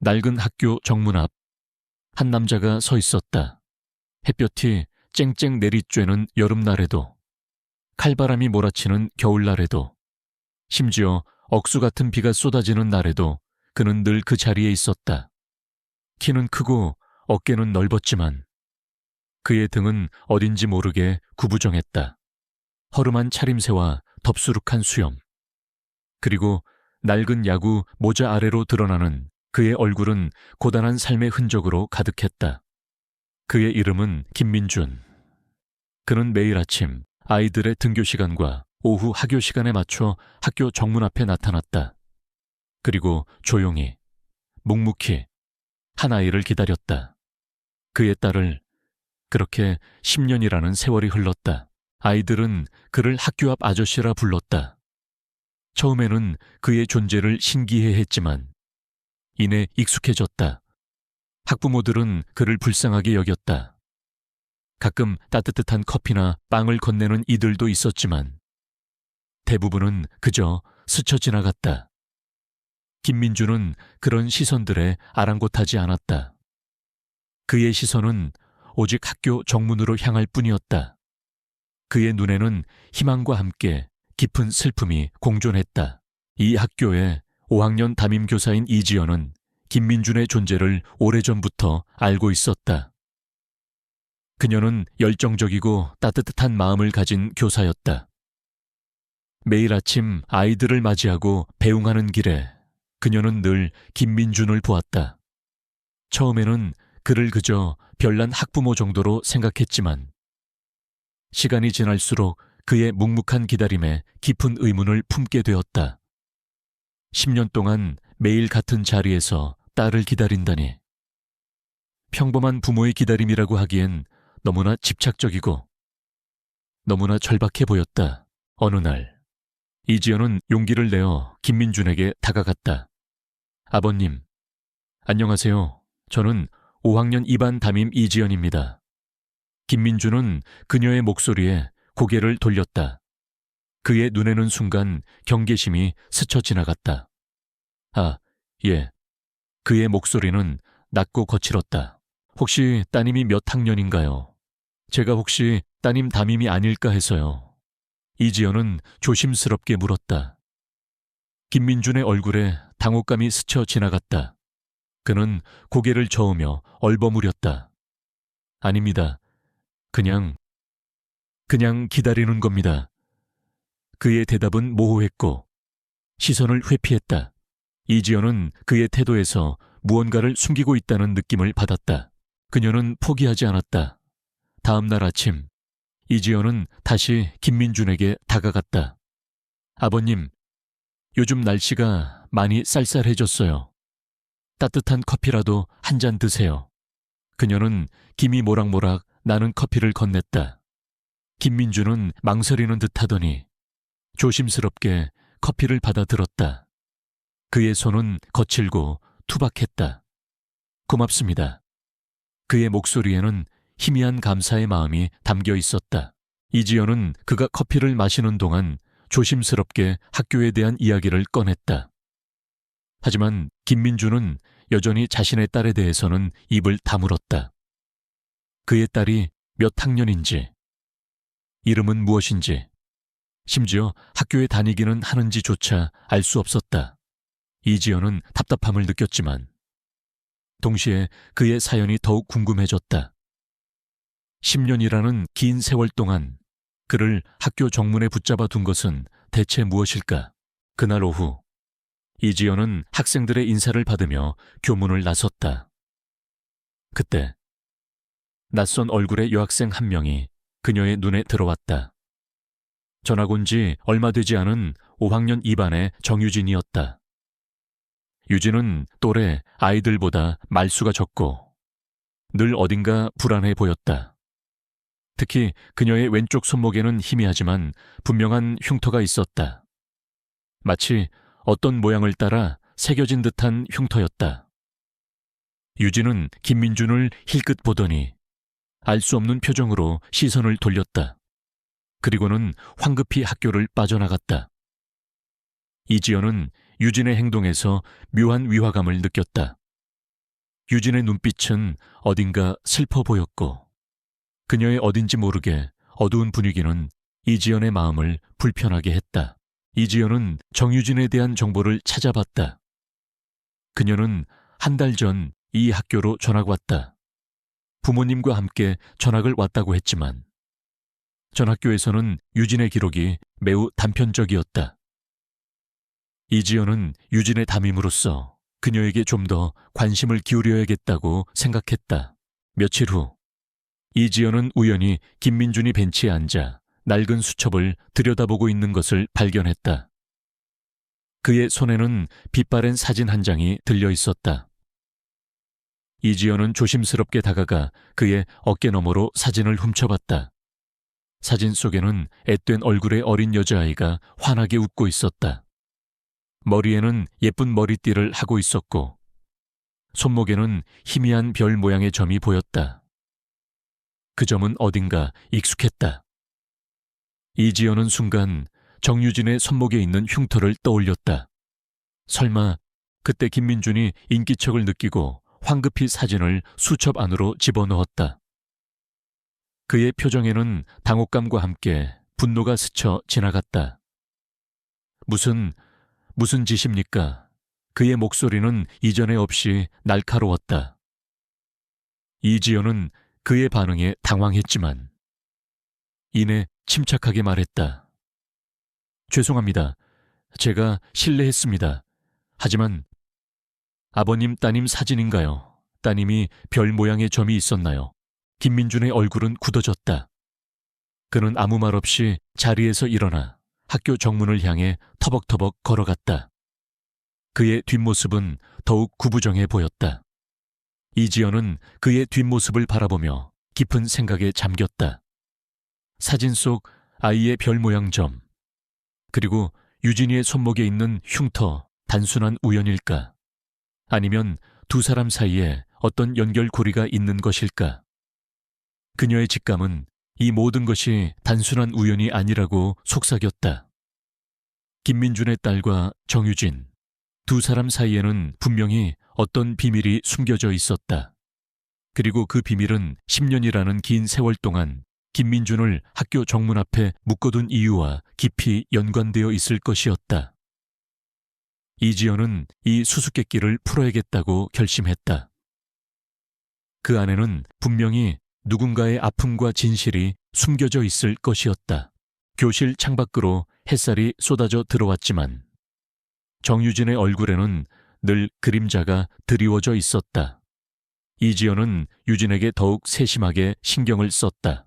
낡은 학교 정문 앞, 한 남자가 서 있었다. 햇볕이 쨍쨍 내리쬐는 여름날에도, 칼바람이 몰아치는 겨울날에도, 심지어 억수 같은 비가 쏟아지는 날에도 그는 늘 그 자리에 있었다. 키는 크고 어깨는 넓었지만 그의 등은 어딘지 모르게 구부정했다. 허름한 차림새와 덥수룩한 수염, 그리고 낡은 야구 모자 아래로 드러나는 그의 얼굴은 고단한 삶의 흔적으로 가득했다. 그의 이름은 김민준. 그는 매일 아침 아이들의 등교 시간과 오후 하교 시간에 맞춰 학교 정문 앞에 나타났다. 그리고 조용히, 묵묵히 한 아이를 기다렸다. 그의 딸을. 그렇게 10년이라는 세월이 흘렀다. 아이들은 그를 학교 앞 아저씨라 불렀다. 처음에는 그의 존재를 신기해했지만 이내 익숙해졌다. 학부모들은 그를 불쌍하게 여겼다. 가끔 따뜻한 커피나 빵을 건네는 이들도 있었지만 대부분은 그저 스쳐 지나갔다. 김민주는 그런 시선들에 아랑곳하지 않았다. 그의 시선은 오직 학교 정문으로 향할 뿐이었다. 그의 눈에는 희망과 함께 깊은 슬픔이 공존했다. 이 학교의 5학년 담임교사인 이지연은 김민준의 존재를 오래전부터 알고 있었다. 그녀는 열정적이고 따뜻한 마음을 가진 교사였다. 매일 아침 아이들을 맞이하고 배웅하는 길에 그녀는 늘 김민준을 보았다. 처음에는 그를 그저 별난 학부모 정도로 생각했지만 시간이 지날수록 그의 묵묵한 기다림에 깊은 의문을 품게 되었다. 10년 동안 매일 같은 자리에서 딸을 기다린다니. 평범한 부모의 기다림이라고 하기엔 너무나 집착적이고 너무나 절박해 보였다. 어느 날 이지연은 용기를 내어 김민준에게 다가갔다. 아버님, 안녕하세요. 저는 5학년 2반 담임 이지연입니다. 김민준은 그녀의 목소리에 고개를 돌렸다. 그의 눈에는 순간 경계심이 스쳐 지나갔다. 아, 예. 그의 목소리는 낮고 거칠었다. 혹시 따님이 몇 학년인가요? 제가 혹시 따님 담임이 아닐까 해서요. 이지연은 조심스럽게 물었다. 김민준의 얼굴에 당혹감이 스쳐 지나갔다. 그는 고개를 저으며 얼버무렸다. 아닙니다. 그냥 기다리는 겁니다. 그의 대답은 모호했고 시선을 회피했다. 이지연은 그의 태도에서 무언가를 숨기고 있다는 느낌을 받았다. 그녀는 포기하지 않았다. 다음 날 아침, 이지연은 다시 김민준에게 다가갔다. 아버님, 요즘 날씨가 많이 쌀쌀해졌어요. 따뜻한 커피라도 한 잔 드세요. 그녀는 김이 모락모락 나는 커피를 건넸다. 김민준은 망설이는 듯하더니 조심스럽게 커피를 받아 들었다. 그의 손은 거칠고 투박했다. 고맙습니다. 그의 목소리에는 희미한 감사의 마음이 담겨 있었다. 이지연은 그가 커피를 마시는 동안 조심스럽게 학교에 대한 이야기를 꺼냈다. 하지만 김민준은 여전히 자신의 딸에 대해서는 입을 다물었다. 그의 딸이 몇 학년인지, 이름은 무엇인지, 심지어 학교에 다니기는 하는지조차 알 수 없었다. 이지연은 답답함을 느꼈지만 동시에 그의 사연이 더욱 궁금해졌다. 10년이라는 긴 세월 동안 그를 학교 정문에 붙잡아 둔 것은 대체 무엇일까? 그날 오후 이지연은 학생들의 인사를 받으며 교문을 나섰다. 그때 낯선 얼굴의 여학생 한 명이 그녀의 눈에 들어왔다. 전학 온 지 얼마 되지 않은 5학년 2반의 정유진이었다. 유진은 또래 아이들보다 말수가 적고 늘 어딘가 불안해 보였다. 특히 그녀의 왼쪽 손목에는 희미하지만 분명한 흉터가 있었다. 마치 어떤 모양을 따라 새겨진 듯한 흉터였다. 유진은 김민준을 힐끗 보더니 알 수 없는 표정으로 시선을 돌렸다. 그리고는 황급히 학교를 빠져나갔다. 이지연은 유진의 행동에서 묘한 위화감을 느꼈다. 유진의 눈빛은 어딘가 슬퍼 보였고 그녀의 어딘지 모르게 어두운 분위기는 이지연의 마음을 불편하게 했다. 이지연은 정유진에 대한 정보를 찾아봤다. 그녀는 한 달 전 이 학교로 전학 왔다. 부모님과 함께 전학을 왔다고 했지만 전 학교에서는 유진의 기록이 매우 단편적이었다. 이지연은 유진의 담임으로서 그녀에게 좀 더 관심을 기울여야겠다고 생각했다. 며칠 후 이지연은 우연히 김민준이 벤치에 앉아 낡은 수첩을 들여다보고 있는 것을 발견했다. 그의 손에는 빛바랜 사진 한 장이 들려 있었다. 이지연은 조심스럽게 다가가 그의 어깨너머로 사진을 훔쳐봤다. 사진 속에는 앳된 얼굴의 어린 여자아이가 환하게 웃고 있었다. 머리에는 예쁜 머리띠를 하고 있었고 손목에는 희미한 별 모양의 점이 보였다. 그 점은 어딘가 익숙했다. 이지연은 순간 정유진의 손목에 있는 흉터를 떠올렸다. 설마 그때 김민준이 인기척을 느끼고 황급히 사진을 수첩 안으로 집어넣었다. 그의 표정에는 당혹감과 함께 분노가 스쳐 지나갔다. 무슨 짓입니까? 그의 목소리는 이전에 없이 날카로웠다. 이지연은 그의 반응에 당황했지만 이내 침착하게 말했다. 죄송합니다. 제가 실례했습니다. 하지만 아버님 따님 사진인가요? 따님이 별 모양의 점이 있었나요? 김민준의 얼굴은 굳어졌다. 그는 아무 말 없이 자리에서 일어나 학교 정문을 향해 터벅터벅 걸어갔다. 그의 뒷모습은 더욱 구부정해 보였다. 이지연은 그의 뒷모습을 바라보며 깊은 생각에 잠겼다. 사진 속 아이의 별 모양 점, 그리고 유진이의 손목에 있는 흉터, 단순한 우연일까? 아니면 두 사람 사이에 어떤 연결고리가 있는 것일까? 그녀의 직감은 이 모든 것이 단순한 우연이 아니라고 속삭였다. 김민준의 딸과 정유진, 두 사람 사이에는 분명히 어떤 비밀이 숨겨져 있었다. 그리고 그 비밀은 10년이라는 긴 세월 동안 김민준을 학교 정문 앞에 묶어둔 이유와 깊이 연관되어 있을 것이었다. 이지연은 이 수수께끼를 풀어야겠다고 결심했다. 그 안에는 분명히 누군가의 아픔과 진실이 숨겨져 있을 것이었다. 교실 창밖으로 햇살이 쏟아져 들어왔지만 정유진의 얼굴에는 늘 그림자가 드리워져 있었다. 이지연은 유진에게 더욱 세심하게 신경을 썼다.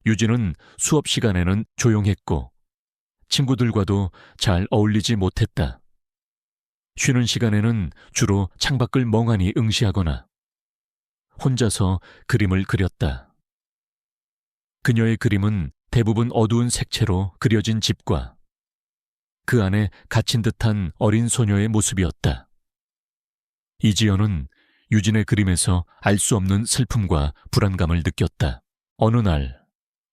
유진은 수업 시간에는 조용했고 친구들과도 잘 어울리지 못했다. 쉬는 시간에는 주로 창밖을 멍하니 응시하거나 혼자서 그림을 그렸다. 그녀의 그림은 대부분 어두운 색채로 그려진 집과 그 안에 갇힌 듯한 어린 소녀의 모습이었다. 이지연은 유진의 그림에서 알 수 없는 슬픔과 불안감을 느꼈다. 어느 날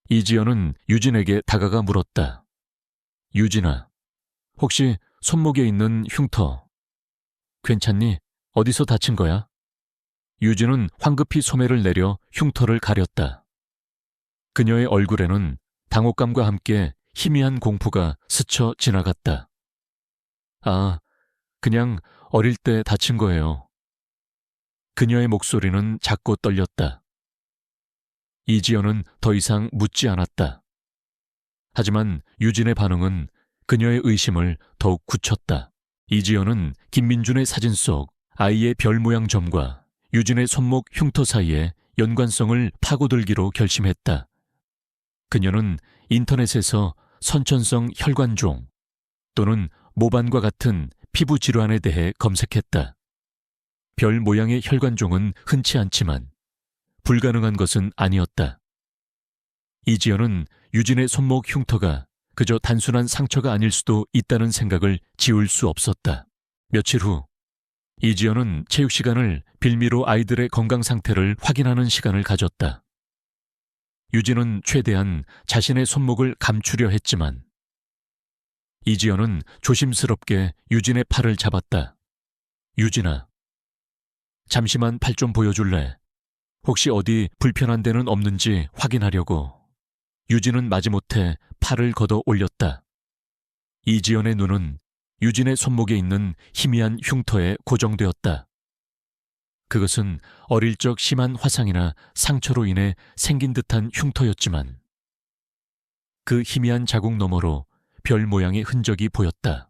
이지연은 유진에게 다가가 물었다. 유진아, 혹시 손목에 있는 흉터 괜찮니? 어디서 다친 거야? 유진은 황급히 소매를 내려 흉터를 가렸다. 그녀의 얼굴에는 당혹감과 함께 희미한 공포가 스쳐 지나갔다. 아, 그냥 어릴 때 다친 거예요. 그녀의 목소리는 작고 떨렸다. 이지연은 더 이상 묻지 않았다. 하지만 유진의 반응은 그녀의 의심을 더욱 굳혔다. 이지연은 김민준의 사진 속 아이의 별 모양 점과 유진의 손목 흉터 사이에 연관성을 파고들기로 결심했다. 그녀는 인터넷에서 선천성 혈관종 또는 모반과 같은 피부 질환에 대해 검색했다. 별 모양의 혈관종은 흔치 않지만 불가능한 것은 아니었다. 이지연은 유진의 손목 흉터가 그저 단순한 상처가 아닐 수도 있다는 생각을 지울 수 없었다. 며칠 후 이지연은 체육 시간을 빌미로 아이들의 건강 상태를 확인하는 시간을 가졌다. 유진은 최대한 자신의 손목을 감추려 했지만 이지연은 조심스럽게 유진의 팔을 잡았다. 유진아, 잠시만 팔 좀 보여줄래? 혹시 어디 불편한 데는 없는지 확인하려고. 유진은 마지못해 팔을 걷어 올렸다. 이지연의 눈은 유진의 손목에 있는 희미한 흉터에 고정되었다. 그것은 어릴 적 심한 화상이나 상처로 인해 생긴 듯한 흉터였지만 그 희미한 자국 너머로 별 모양의 흔적이 보였다.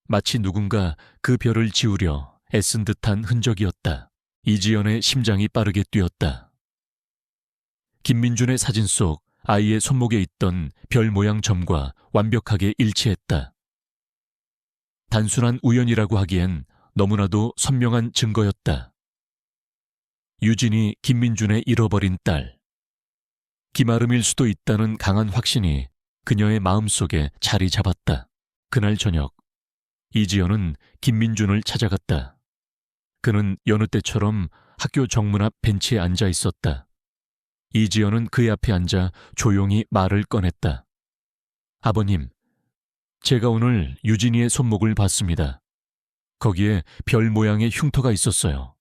마치 누군가 그 별을 지우려 애쓴 듯한 흔적이었다. 이지연의 심장이 빠르게 뛰었다. 김민준의 사진 속 아이의 손목에 있던 별 모양 점과 완벽하게 일치했다. 단순한 우연이라고 하기엔 너무나도 선명한 증거였다. 유진이 김민준의 잃어버린 딸. 김아름일 수도 있다는 강한 확신이 그녀의 마음속에 자리 잡았다. 그날 저녁, 이지연은 김민준을 찾아갔다. 그는 여느 때처럼 학교 정문 앞 벤치에 앉아 있었다. 이지연은 그의 앞에 앉아 조용히 말을 꺼냈다. 아버님, 제가 오늘 유진이의 손목을 봤습니다. 거기에 별 모양의 흉터가 있었어요.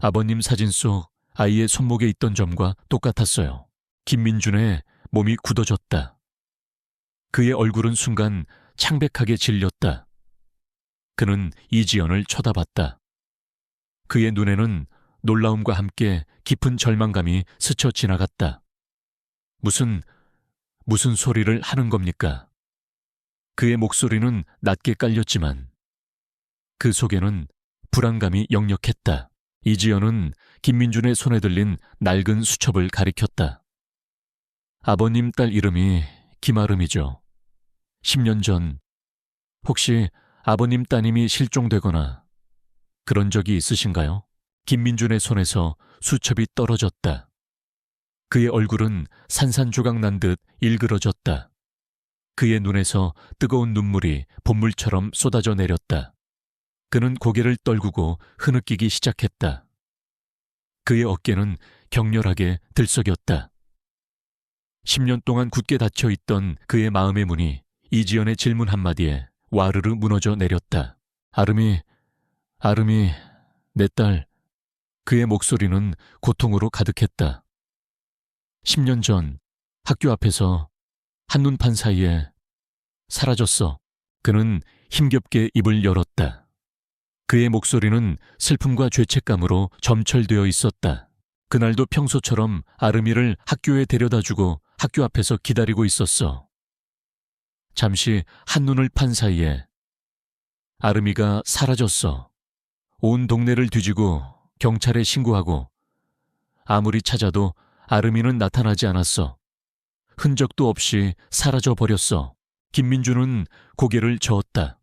아버님 사진 속 아이의 손목에 있던 점과 똑같았어요. 김민준의 몸이 굳어졌다. 그의 얼굴은 순간 창백하게 질렸다. 그는 이지연을 쳐다봤다. 그의 눈에는 놀라움과 함께 깊은 절망감이 스쳐 지나갔다. 무슨 소리를 하는 겁니까? 그의 목소리는 낮게 깔렸지만 그 속에는 불안감이 역력했다. 이지연은 김민준의 손에 들린 낡은 수첩을 가리켰다. 아버님 딸 이름이 김아름이죠. 10년 전 혹시 아버님 따님이 실종되거나 그런 적이 있으신가요? 김민준의 손에서 수첩이 떨어졌다. 그의 얼굴은 산산조각 난 듯 일그러졌다. 그의 눈에서 뜨거운 눈물이 봇물처럼 쏟아져 내렸다. 그는 고개를 떨구고 흐느끼기 시작했다. 그의 어깨는 격렬하게 들썩였다. 10년 동안 굳게 닫혀있던 그의 마음의 문이 이지연의 질문 한마디에 와르르 무너져 내렸다. 아름이, 내 딸. 그의 목소리는 고통으로 가득했다. 10년 전 학교 앞에서 한눈판 사이에 사라졌어. 그는 힘겹게 입을 열었다. 그의 목소리는 슬픔과 죄책감으로 점철되어 있었다. 그날도 평소처럼 아름이를 학교에 데려다주고 학교 앞에서 기다리고 있었어. 잠시 한눈을 판 사이에 아름이가 사라졌어. 온 동네를 뒤지고 경찰에 신고하고 아무리 찾아도 아름이는 나타나지 않았어. 흔적도 없이 사라져 버렸어. 김민준은 고개를 저었다.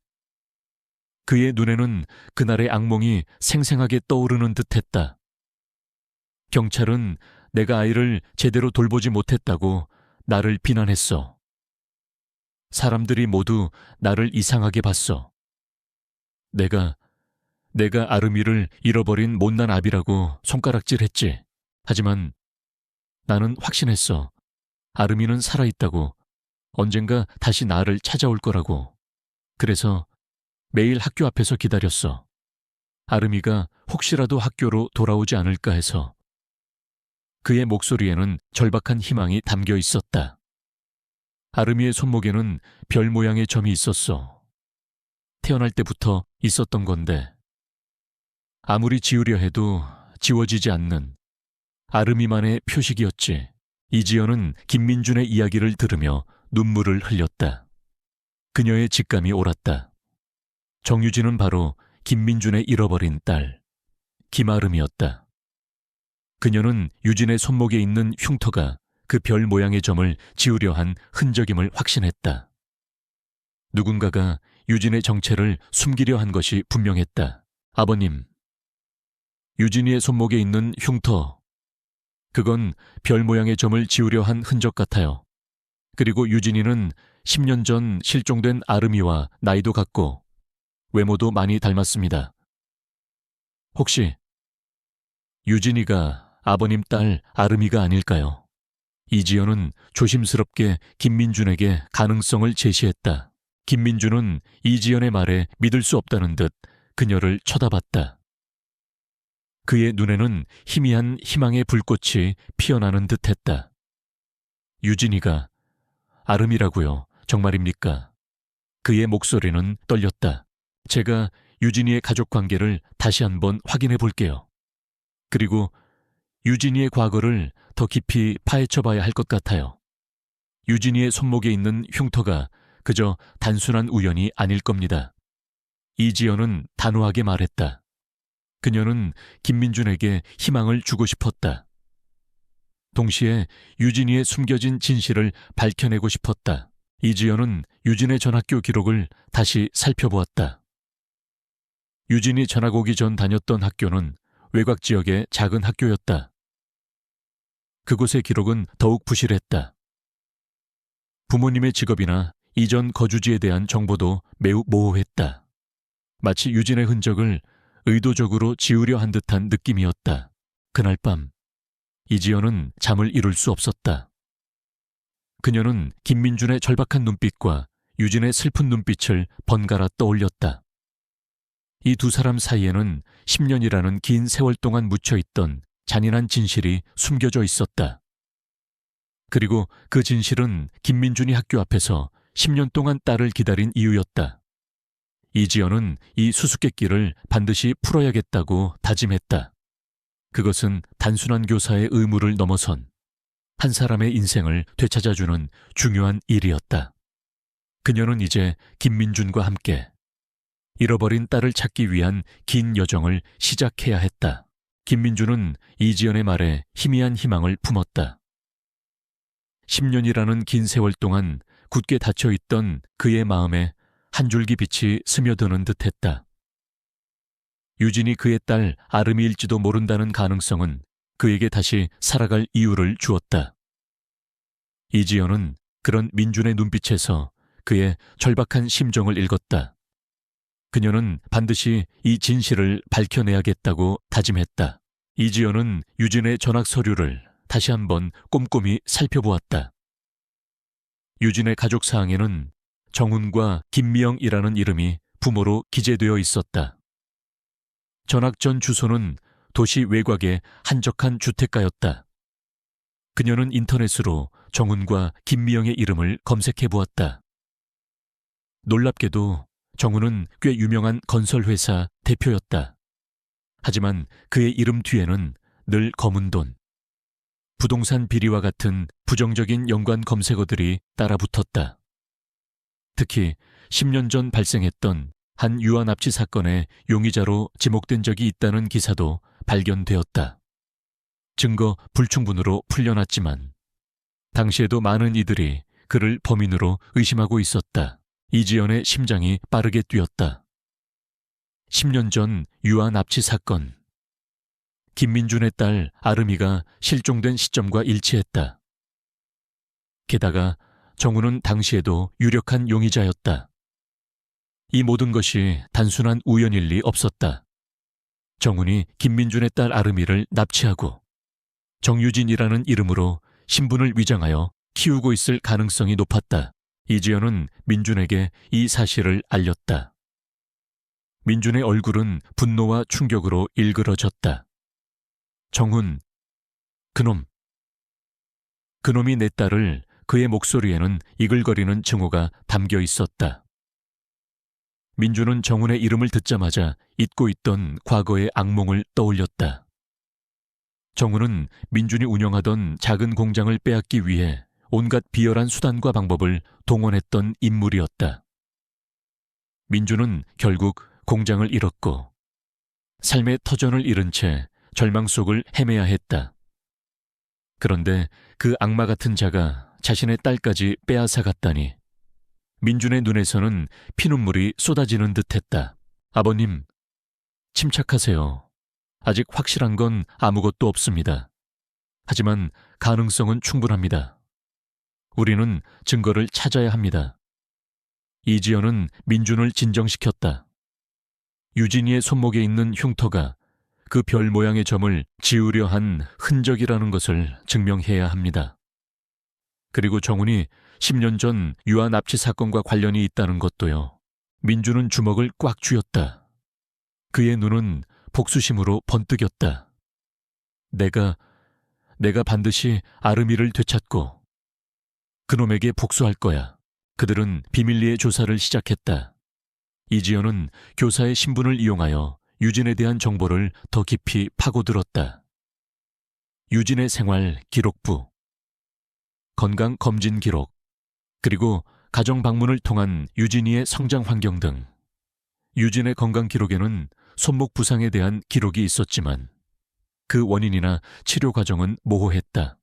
그의 눈에는 그날의 악몽이 생생하게 떠오르는 듯했다. 경찰은 내가 아이를 제대로 돌보지 못했다고 나를 비난했어. 사람들이 모두 나를 이상하게 봤어. 내가 아름이를 잃어버린 못난 아비라고 손가락질했지. 하지만 나는 확신했어. 아름이는 살아있다고. 언젠가 다시 나를 찾아올 거라고. 그래서 매일 학교 앞에서 기다렸어. 아름이가 혹시라도 학교로 돌아오지 않을까 해서. 그의 목소리에는 절박한 희망이 담겨 있었다. 아름이의 손목에는 별 모양의 점이 있었어. 태어날 때부터 있었던 건데 아무리 지우려 해도 지워지지 않는 아름이만의 표식이었지. 이지연은 김민준의 이야기를 들으며 눈물을 흘렸다. 그녀의 직감이 옳았다. 정유진은 바로 김민준의 잃어버린 딸, 김아름이었다. 그녀는 유진의 손목에 있는 흉터가 그 별 모양의 점을 지우려 한 흔적임을 확신했다. 누군가가 유진의 정체를 숨기려 한 것이 분명했다. 아버님, 유진이의 손목에 있는 흉터, 그건 별 모양의 점을 지우려 한 흔적 같아요. 그리고 유진이는 10년 전 실종된 아름이와 나이도 같고 외모도 많이 닮았습니다. 혹시 유진이가 아버님 딸 아름이가 아닐까요? 이지연은 조심스럽게 김민준에게 가능성을 제시했다. 김민준은 이지연의 말에 믿을 수 없다는 듯 그녀를 쳐다봤다. 그의 눈에는 희미한 희망의 불꽃이 피어나는 듯했다. 유진이가 아름이라고요. 정말입니까? 그의 목소리는 떨렸다. 제가 유진이의 가족 관계를 다시 한번 확인해 볼게요. 그리고 유진이의 과거를 더 깊이 파헤쳐 봐야 할 것 같아요. 유진이의 손목에 있는 흉터가 그저 단순한 우연이 아닐 겁니다. 이지연은 단호하게 말했다. 그녀는 김민준에게 희망을 주고 싶었다. 동시에 유진이의 숨겨진 진실을 밝혀내고 싶었다. 이지연은 유진의 전학교 기록을 다시 살펴보았다. 유진이 전학 오기 전 다녔던 학교는 외곽 지역의 작은 학교였다. 그곳의 기록은 더욱 부실했다. 부모님의 직업이나 이전 거주지에 대한 정보도 매우 모호했다. 마치 유진의 흔적을 의도적으로 지우려 한 듯한 느낌이었다. 그날 밤, 이지연은 잠을 이룰 수 없었다. 그녀는 김민준의 절박한 눈빛과 유진의 슬픈 눈빛을 번갈아 떠올렸다. 이 두 사람 사이에는 10년이라는 긴 세월 동안 묻혀있던 잔인한 진실이 숨겨져 있었다. 그리고 그 진실은 김민준이 학교 앞에서 10년 동안 딸을 기다린 이유였다. 이지연은 이 수수께끼를 반드시 풀어야겠다고 다짐했다. 그것은 단순한 교사의 의무를 넘어선 한 사람의 인생을 되찾아주는 중요한 일이었다. 그녀는 이제 김민준과 함께 잃어버린 딸을 찾기 위한 긴 여정을 시작해야 했다. 김민준은 이지연의 말에 희미한 희망을 품었다. 10년이라는 긴 세월 동안 굳게 닫혀있던 그의 마음에 한 줄기 빛이 스며드는 듯했다. 유진이 그의 딸 아름이일지도 모른다는 가능성은 그에게 다시 살아갈 이유를 주었다. 이지연은 그런 민준의 눈빛에서 그의 절박한 심정을 읽었다. 그녀는 반드시 이 진실을 밝혀내야겠다고 다짐했다. 이지연은 유진의 전학 서류를 다시 한번 꼼꼼히 살펴보았다. 유진의 가족 사항에는 정훈과 김미영이라는 이름이 부모로 기재되어 있었다. 전학 전 주소는 도시 외곽의 한적한 주택가였다. 그녀는 인터넷으로 정훈과 김미영의 이름을 검색해 보았다. 놀랍게도 정훈은 꽤 유명한 건설회사 대표였다. 하지만 그의 이름 뒤에는 늘 검은 돈, 부동산 비리와 같은 부정적인 연관 검색어들이 따라붙었다. 특히 10년 전 발생했던 한 유아 납치 사건의 용의자로 지목된 적이 있다는 기사도 발견되었다. 증거 불충분으로 풀려났지만 당시에도 많은 이들이 그를 범인으로 의심하고 있었다. 이지연의 심장이 빠르게 뛰었다. 10년 전 유아 납치 사건. 김민준의 딸 아름이가 실종된 시점과 일치했다. 게다가 정훈은 당시에도 유력한 용의자였다. 이 모든 것이 단순한 우연일 리 없었다. 정훈이 김민준의 딸 아름이를 납치하고 정유진이라는 이름으로 신분을 위장하여 키우고 있을 가능성이 높았다. 이지연은 민준에게 이 사실을 알렸다. 민준의 얼굴은 분노와 충격으로 일그러졌다. 정훈, 그놈이 내 딸을. 그의 목소리에는 이글거리는 증오가 담겨 있었다. 민준은 정훈의 이름을 듣자마자 잊고 있던 과거의 악몽을 떠올렸다. 정훈은 민준이 운영하던 작은 공장을 빼앗기 위해 온갖 비열한 수단과 방법을 동원했던 인물이었다. 민준은 결국 공장을 잃었고 삶의 터전을 잃은 채 절망 속을 헤매야 했다. 그런데 그 악마 같은 자가 자신의 딸까지 빼앗아 갔다니 민준의 눈에서는 피눈물이 쏟아지는 듯했다. 아버님, 침착하세요. 아직 확실한 건 아무것도 없습니다. 하지만 가능성은 충분합니다. 우리는 증거를 찾아야 합니다. 이지연은 민준을 진정시켰다. 유진이의 손목에 있는 흉터가 그 별 모양의 점을 지우려 한 흔적이라는 것을 증명해야 합니다. 그리고 정훈이 10년 전 유아 납치 사건과 관련이 있다는 것도요. 민준은 주먹을 꽉 쥐었다. 그의 눈은 복수심으로 번뜩였다. 내가 반드시 아르미를 되찾고 그놈에게 복수할 거야. 그들은 비밀리에 조사를 시작했다. 이지연은 교사의 신분을 이용하여 유진에 대한 정보를 더 깊이 파고들었다. 유진의 생활 기록부, 건강검진 기록, 그리고 가정 방문을 통한 유진이의 성장 환경 등. 유진의 건강 기록에는 손목 부상에 대한 기록이 있었지만 그 원인이나 치료 과정은 모호했다.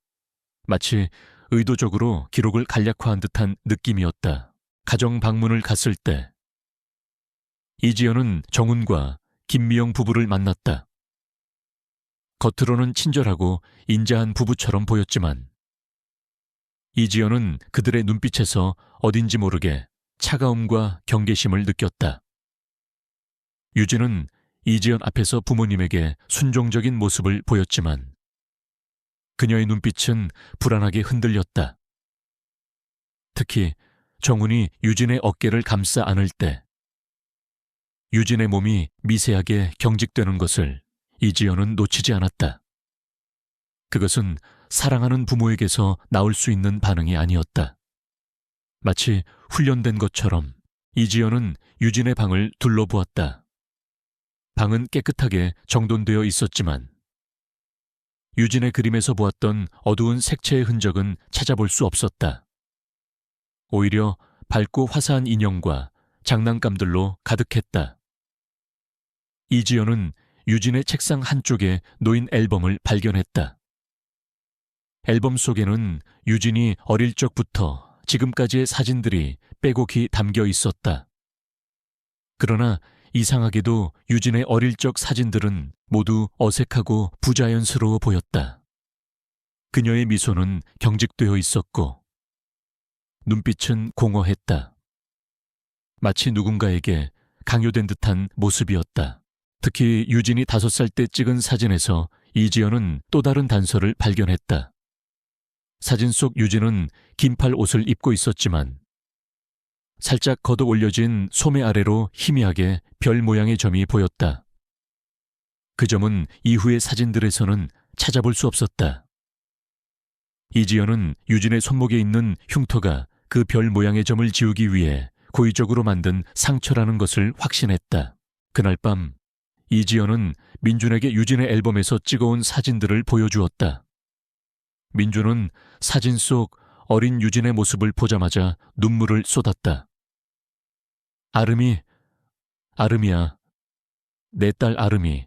마치 의도적으로 기록을 간략화한 듯한 느낌이었다. 가정 방문을 갔을 때 이지연은 정훈과 김미영 부부를 만났다. 겉으로는 친절하고 인자한 부부처럼 보였지만 이지연은 그들의 눈빛에서 어딘지 모르게 차가움과 경계심을 느꼈다. 유진은 이지연 앞에서 부모님에게 순종적인 모습을 보였지만 그녀의 눈빛은 불안하게 흔들렸다. 특히 정훈이 유진의 어깨를 감싸 안을 때 유진의 몸이 미세하게 경직되는 것을 이지연은 놓치지 않았다. 그것은 사랑하는 부모에게서 나올 수 있는 반응이 아니었다. 마치 훈련된 것처럼 이지연은 유진의 방을 둘러보았다. 방은 깨끗하게 정돈되어 있었지만 유진의 그림에서 보았던 어두운 색채의 흔적은 찾아볼 수 없었다. 오히려 밝고 화사한 인형과 장난감들로 가득했다. 이지연은 유진의 책상 한쪽에 놓인 앨범을 발견했다. 앨범 속에는 유진이 어릴 적부터 지금까지의 사진들이 빼곡히 담겨 있었다. 그러나 이상하게도 유진의 어릴 적 사진들은 모두 어색하고 부자연스러워 보였다. 그녀의 미소는 경직되어 있었고 눈빛은 공허했다. 마치 누군가에게 강요된 듯한 모습이었다. 특히 유진이 5살 때 찍은 사진에서 이지연은 또 다른 단서를 발견했다. 사진 속 유진은 긴팔 옷을 입고 있었지만 살짝 걷어 올려진 소매 아래로 희미하게 별 모양의 점이 보였다. 그 점은 이후의 사진들에서는 찾아볼 수 없었다. 이지연은 유진의 손목에 있는 흉터가 그 별 모양의 점을 지우기 위해 고의적으로 만든 상처라는 것을 확신했다. 그날 밤 이지연은 민준에게 유진의 앨범에서 찍어온 사진들을 보여주었다. 민준은 사진 속 어린 유진의 모습을 보자마자 눈물을 쏟았다. 아름이야. 내 딸 아름이.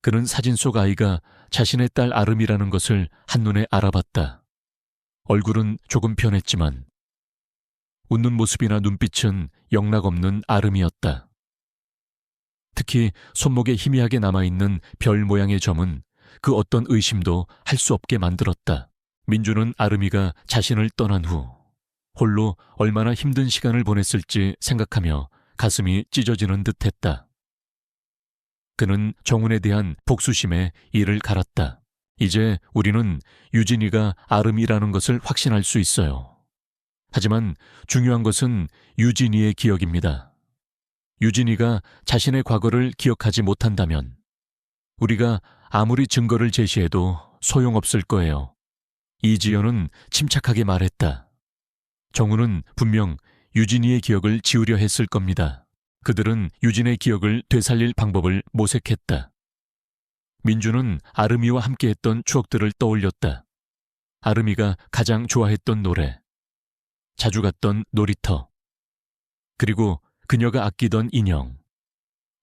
그는 사진 속 아이가 자신의 딸 아름이라는 것을 한눈에 알아봤다. 얼굴은 조금 변했지만 웃는 모습이나 눈빛은 영락없는 아름이었다. 특히 손목에 희미하게 남아있는 별 모양의 점은 그 어떤 의심도 할 수 없게 만들었다. 민주는 아름이가 자신을 떠난 후 홀로 얼마나 힘든 시간을 보냈을지 생각하며 가슴이 찢어지는 듯했다. 그는 정훈에 대한 복수심에 이를 갈았다. 이제 우리는 유진이가 아름이라는 것을 확신할 수 있어요. 하지만 중요한 것은 유진이의 기억입니다. 유진이가 자신의 과거를 기억하지 못한다면 우리가 아무리 증거를 제시해도 소용없을 거예요. 이지연은 침착하게 말했다. 정훈은 분명 유진이의 기억을 지우려 했을 겁니다. 그들은 유진의 기억을 되살릴 방법을 모색했다. 민주는 아름이와 함께했던 추억들을 떠올렸다. 아름이가 가장 좋아했던 노래, 자주 갔던 놀이터, 그리고 그녀가 아끼던 인형.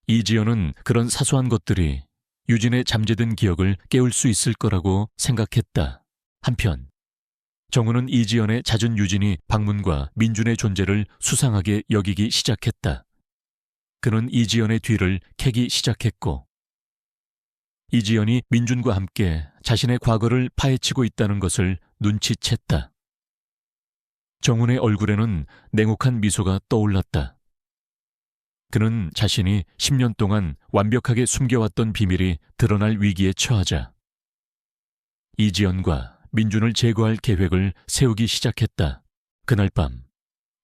이지연은 그런 사소한 것들이 유진의 잠재든 기억을 깨울 수 있을 거라고 생각했다. 한편 정훈은 이지연의 잦은 유진이 방문과 민준의 존재를 수상하게 여기기 시작했다. 그는 이지연의 뒤를 캐기 시작했고 이지연이 민준과 함께 자신의 과거를 파헤치고 있다는 것을 눈치챘다. 정훈의 얼굴에는 냉혹한 미소가 떠올랐다. 그는 자신이 10년 동안 완벽하게 숨겨왔던 비밀이 드러날 위기에 처하자 이지연과 민준을 제거할 계획을 세우기 시작했다. 그날 밤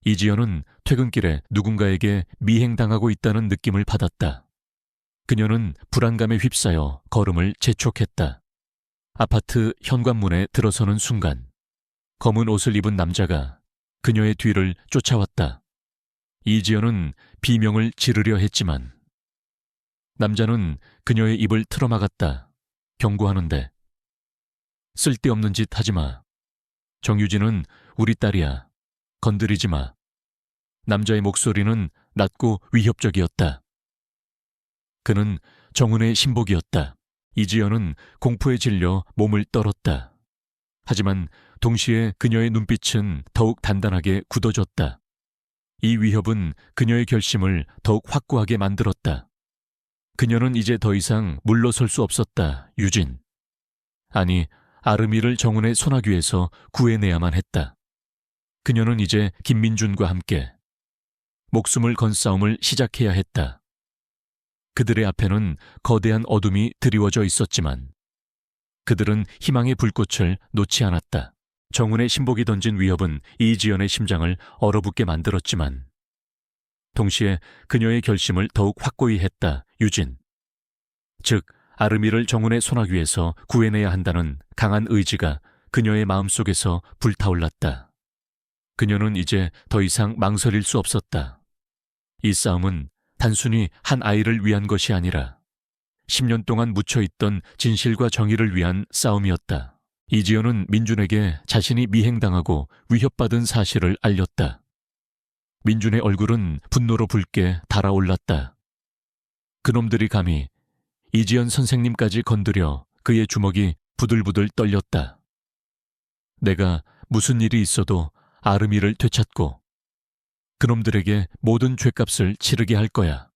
이지연은 퇴근길에 누군가에게 미행당하고 있다는 느낌을 받았다. 그녀는 불안감에 휩싸여 걸음을 재촉했다. 아파트 현관문에 들어서는 순간 검은 옷을 입은 남자가 그녀의 뒤를 쫓아왔다. 이지연은 비명을 지르려 했지만 남자는 그녀의 입을 틀어막았다. 경고하는데 쓸데없는 짓 하지 마. 정유진은 우리 딸이야. 건드리지 마. 남자의 목소리는 낮고 위협적이었다. 그는 정은의 신복이었다. 이지연은 공포에 질려 몸을 떨었다. 하지만 동시에 그녀의 눈빛은 더욱 단단하게 굳어졌다. 이 위협은 그녀의 결심을 더욱 확고하게 만들었다. 그녀는 이제 더 이상 물러설 수 없었다. 유진. 아니, 아름이를 정은의 소나귀에서 구해내야만 했다. 그녀는 이제 김민준과 함께 목숨을 건 싸움을 시작해야 했다. 그들의 앞에는 거대한 어둠이 드리워져 있었지만 그들은 희망의 불꽃을 놓지 않았다. 정은의 신복이 던진 위협은 이지연의 심장을 얼어붙게 만들었지만 동시에 그녀의 결심을 더욱 확고히 했다. 유진. 즉, 아름이를 정은의 소나귀에서 구해내야 한다는 강한 의지가 그녀의 마음속에서 불타올랐다. 그녀는 이제 더 이상 망설일 수 없었다. 이 싸움은 단순히 한 아이를 위한 것이 아니라 10년 동안 묻혀있던 진실과 정의를 위한 싸움이었다. 이지연은 민준에게 자신이 미행당하고 위협받은 사실을 알렸다. 민준의 얼굴은 분노로 붉게 달아올랐다. 그놈들이 감히 이지연 선생님까지 건드려 그의 주먹이 부들부들 떨렸다. 내가 무슨 일이 있어도 아름이를 되찾고 그놈들에게 모든 죗값을 치르게 할 거야.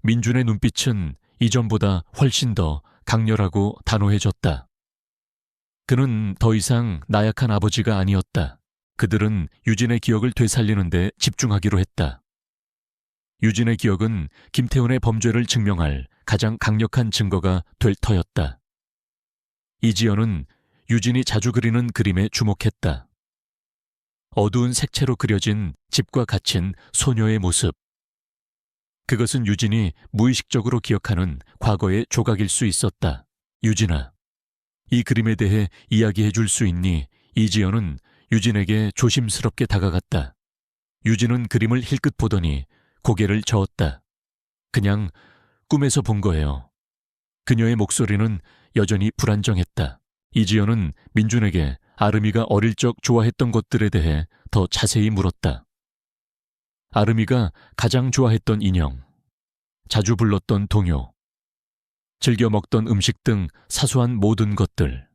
민준의 눈빛은 이전보다 훨씬 더 강렬하고 단호해졌다. 그는 더 이상 나약한 아버지가 아니었다. 그들은 유진의 기억을 되살리는 데 집중하기로 했다. 유진의 기억은 김태훈의 범죄를 증명할 가장 강력한 증거가 될 터였다. 이지연은 유진이 자주 그리는 그림에 주목했다. 어두운 색채로 그려진 집과 갇힌 소녀의 모습. 그것은 유진이 무의식적으로 기억하는 과거의 조각일 수 있었다. 유진아, 이 그림에 대해 이야기해 줄 수 있니? 이지연은 유진에게 조심스럽게 다가갔다. 유진은 그림을 힐끗 보더니 고개를 저었다. 그냥 꿈에서 본 거예요. 그녀의 목소리는 여전히 불안정했다. 이지연은 민준에게 아름이가 어릴 적 좋아했던 것들에 대해 더 자세히 물었다. 아름이가 가장 좋아했던 인형, 자주 불렀던 동요, 즐겨 먹던 음식 등 사소한 모든 것들.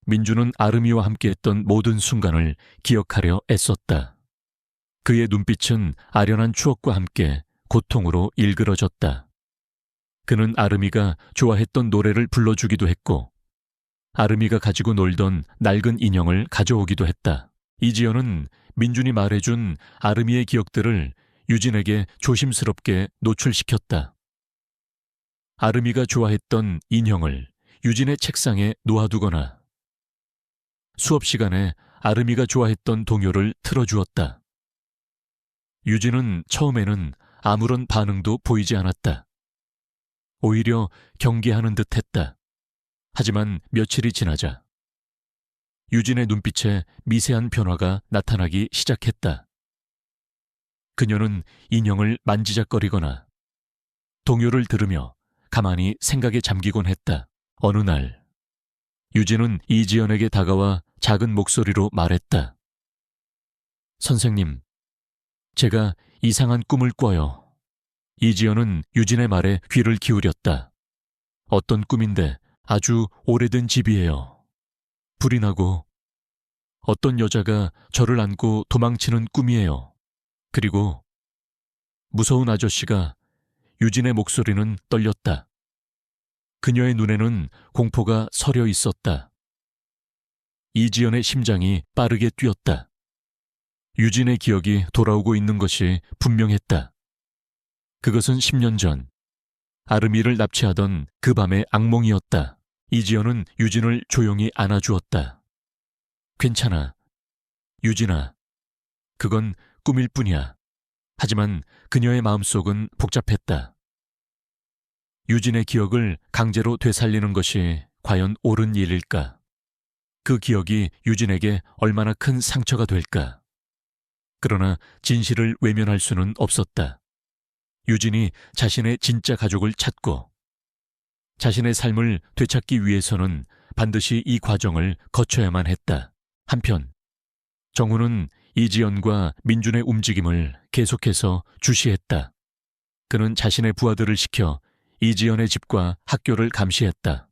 민준은 아름이와 함께했던 모든 순간을 기억하려 애썼다. 그의 눈빛은 아련한 추억과 함께 고통으로 일그러졌다. 그는 아름이가 좋아했던 노래를 불러주기도 했고 아름이가 가지고 놀던 낡은 인형을 가져오기도 했다. 이지연은 민준이 말해준 아름이의 기억들을 유진에게 조심스럽게 노출시켰다. 아름이가 좋아했던 인형을 유진의 책상에 놓아두거나 수업 시간에 아름이가 좋아했던 동요를 틀어주었다. 유진은 처음에는 아무런 반응도 보이지 않았다. 오히려 경계하는 듯 했다. 하지만 며칠이 지나자 유진의 눈빛에 미세한 변화가 나타나기 시작했다. 그녀는 인형을 만지작거리거나 동요를 들으며 가만히 생각에 잠기곤 했다. 어느 날 유진은 이지연에게 다가와 작은 목소리로 말했다. 선생님, 제가 이상한 꿈을 꿔요. 이지연은 유진의 말에 귀를 기울였다. 어떤 꿈인데? 아주 오래된 집이에요. 불이 나고 어떤 여자가 저를 안고 도망치는 꿈이에요. 그리고 무서운 아저씨가. 유진의 목소리는 떨렸다. 그녀의 눈에는 공포가 서려 있었다. 이지연의 심장이 빠르게 뛰었다. 유진의 기억이 돌아오고 있는 것이 분명했다. 그것은 10년 전 아름이를 납치하던 그 밤의 악몽이었다. 이지연은 유진을 조용히 안아주었다. 괜찮아. 유진아. 그건 꿈일 뿐이야. 하지만 그녀의 마음속은 복잡했다. 유진의 기억을 강제로 되살리는 것이 과연 옳은 일일까? 그 기억이 유진에게 얼마나 큰 상처가 될까? 그러나 진실을 외면할 수는 없었다. 유진이 자신의 진짜 가족을 찾고 자신의 삶을 되찾기 위해서는 반드시 이 과정을 거쳐야만 했다. 한편 정우는 이지연과 민준의 움직임을 계속해서 주시했다. 그는 자신의 부하들을 시켜 이지연의 집과 학교를 감시했다.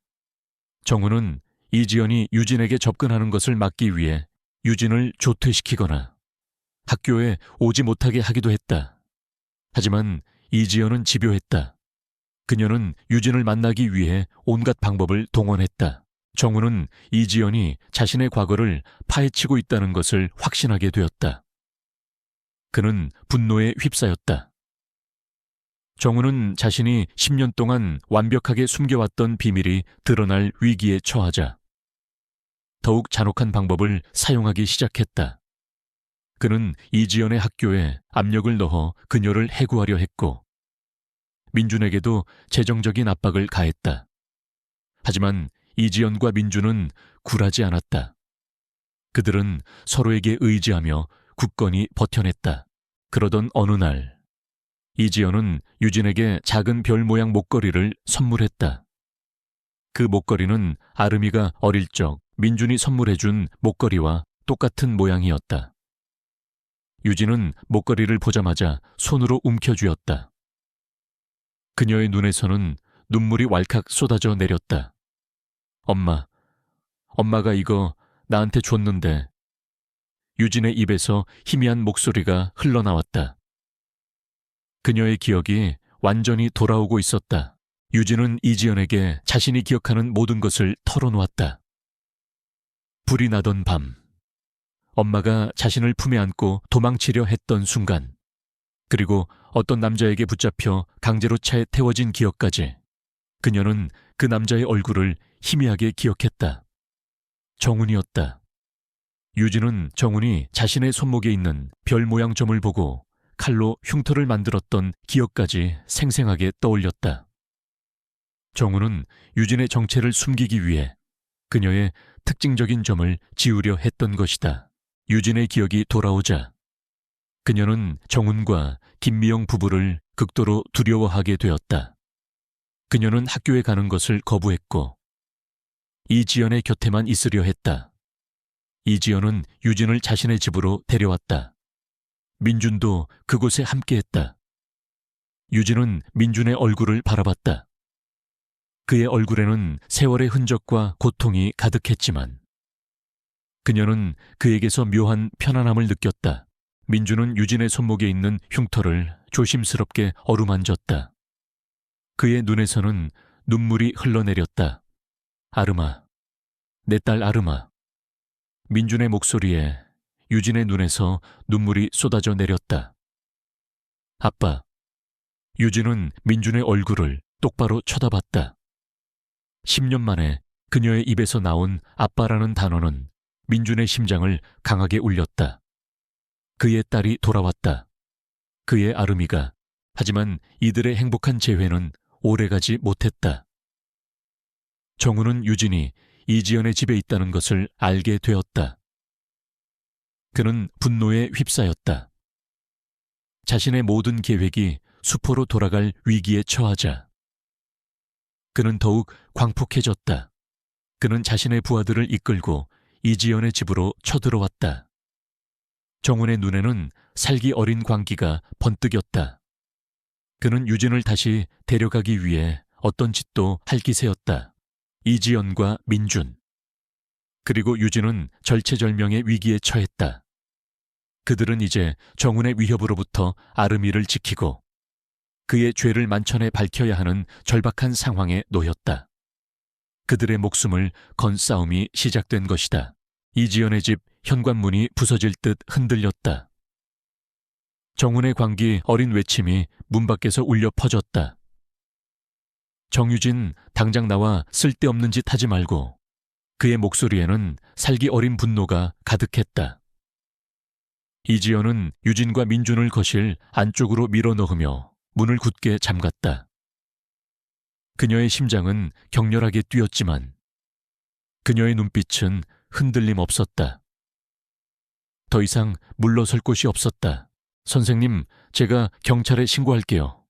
정우는 이지연이 유진에게 접근하는 것을 막기 위해 유진을 조퇴시키거나 학교에 오지 못하게 하기도 했다. 하지만 이지연은 집요했다. 그녀는 유진을 만나기 위해 온갖 방법을 동원했다. 정우는 이지연이 자신의 과거를 파헤치고 있다는 것을 확신하게 되었다. 그는 분노에 휩싸였다. 정우는 자신이 10년 동안 완벽하게 숨겨왔던 비밀이 드러날 위기에 처하자 더욱 잔혹한 방법을 사용하기 시작했다. 그는 이지연의 학교에 압력을 넣어 그녀를 해고하려 했고 민준에게도 재정적인 압박을 가했다. 하지만 이지연과 민준은 굴하지 않았다. 그들은 서로에게 의지하며 굳건히 버텨냈다. 그러던 어느 날 이지연은 유진에게 작은 별 모양 목걸이를 선물했다. 그 목걸이는 아름이가 어릴 적 민준이 선물해준 목걸이와 똑같은 모양이었다. 유진은 목걸이를 보자마자 손으로 움켜쥐었다. 그녀의 눈에서는 눈물이 왈칵 쏟아져 내렸다. 엄마가 이거 나한테 줬는데. 유진의 입에서 희미한 목소리가 흘러나왔다. 그녀의 기억이 완전히 돌아오고 있었다. 유진은 이지연에게 자신이 기억하는 모든 것을 털어놓았다. 불이 나던 밤, 엄마가 자신을 품에 안고 도망치려 했던 순간, 그리고 어떤 남자에게 붙잡혀 강제로 차에 태워진 기억까지 그녀는 그 남자의 얼굴을 희미하게 기억했다. 정훈이었다. 유진은 정훈이 자신의 손목에 있는 별 모양 점을 보고 칼로 흉터를 만들었던 기억까지 생생하게 떠올렸다. 정훈은 유진의 정체를 숨기기 위해 그녀의 특징적인 점을 지우려 했던 것이다. 유진의 기억이 돌아오자 그녀는 정훈과 김미영 부부를 극도로 두려워하게 되었다. 그녀는 학교에 가는 것을 거부했고 이지연의 곁에만 있으려 했다. 이지연은 유진을 자신의 집으로 데려왔다. 민준도 그곳에 함께했다. 유진은 민준의 얼굴을 바라봤다. 그의 얼굴에는 세월의 흔적과 고통이 가득했지만 그녀는 그에게서 묘한 편안함을 느꼈다. 민준은 유진의 손목에 있는 흉터를 조심스럽게 어루만졌다. 그의 눈에서는 눈물이 흘러내렸다. 아름아, 내 딸 아름아. 민준의 목소리에 유진의 눈에서 눈물이 쏟아져 내렸다. 아빠. 유진은 민준의 얼굴을 똑바로 쳐다봤다. 10년 만에 그녀의 입에서 나온 아빠라는 단어는 민준의 심장을 강하게 울렸다. 그의 딸이 돌아왔다. 그의 아름이가. 하지만 이들의 행복한 재회는 오래가지 못했다. 정우는 유진이 이지연의 집에 있다는 것을 알게 되었다. 그는 분노에 휩싸였다. 자신의 모든 계획이 수포로 돌아갈 위기에 처하자 그는 더욱 광폭해졌다. 그는 자신의 부하들을 이끌고 이지연의 집으로 쳐들어왔다. 정훈의 눈에는 살기 어린 광기가 번뜩였다. 그는 유진을 다시 데려가기 위해 어떤 짓도 할 기세였다. 이지연과 민준. 그리고 유진은 절체절명의 위기에 처했다. 그들은 이제 정훈의 위협으로부터 아름이를 지키고 그의 죄를 만천에 밝혀야 하는 절박한 상황에 놓였다. 그들의 목숨을 건 싸움이 시작된 것이다. 이지연의 집 현관문이 부서질 듯 흔들렸다. 정훈의 광기 어린 외침이 문 밖에서 울려 퍼졌다. 정유진, 당장 나와 쓸데없는 짓 하지 말고. 그의 목소리에는 살기 어린 분노가 가득했다. 이지연은 유진과 민준을 거실 안쪽으로 밀어넣으며 문을 굳게 잠갔다. 그녀의 심장은 격렬하게 뛰었지만 그녀의 눈빛은 흔들림 없었다. 더 이상 물러설 곳이 없었다. 선생님, 제가 경찰에 신고할게요.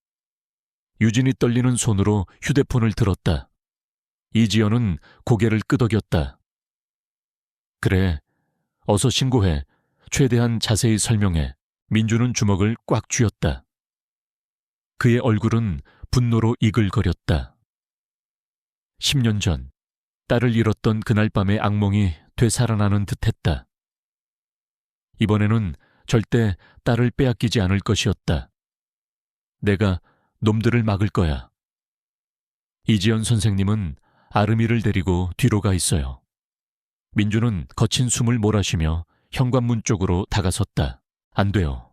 유진이 떨리는 손으로 휴대폰을 들었다. 이지연은 고개를 끄덕였다. 그래, 어서 신고해. 최대한 자세히 설명해. 민주는 주먹을 꽉 쥐었다. 그의 얼굴은 분노로 이글거렸다. 10년 전 딸을 잃었던 그날 밤의 악몽이 되살아나는 듯했다. 이번에는 절대 딸을 빼앗기지 않을 것이었다. 내가 놈들을 막을 거야. 이지연 선생님은 아름이를 데리고 뒤로 가 있어요. 민주는 거친 숨을 몰아쉬며 현관문 쪽으로 다가섰다. 안 돼요.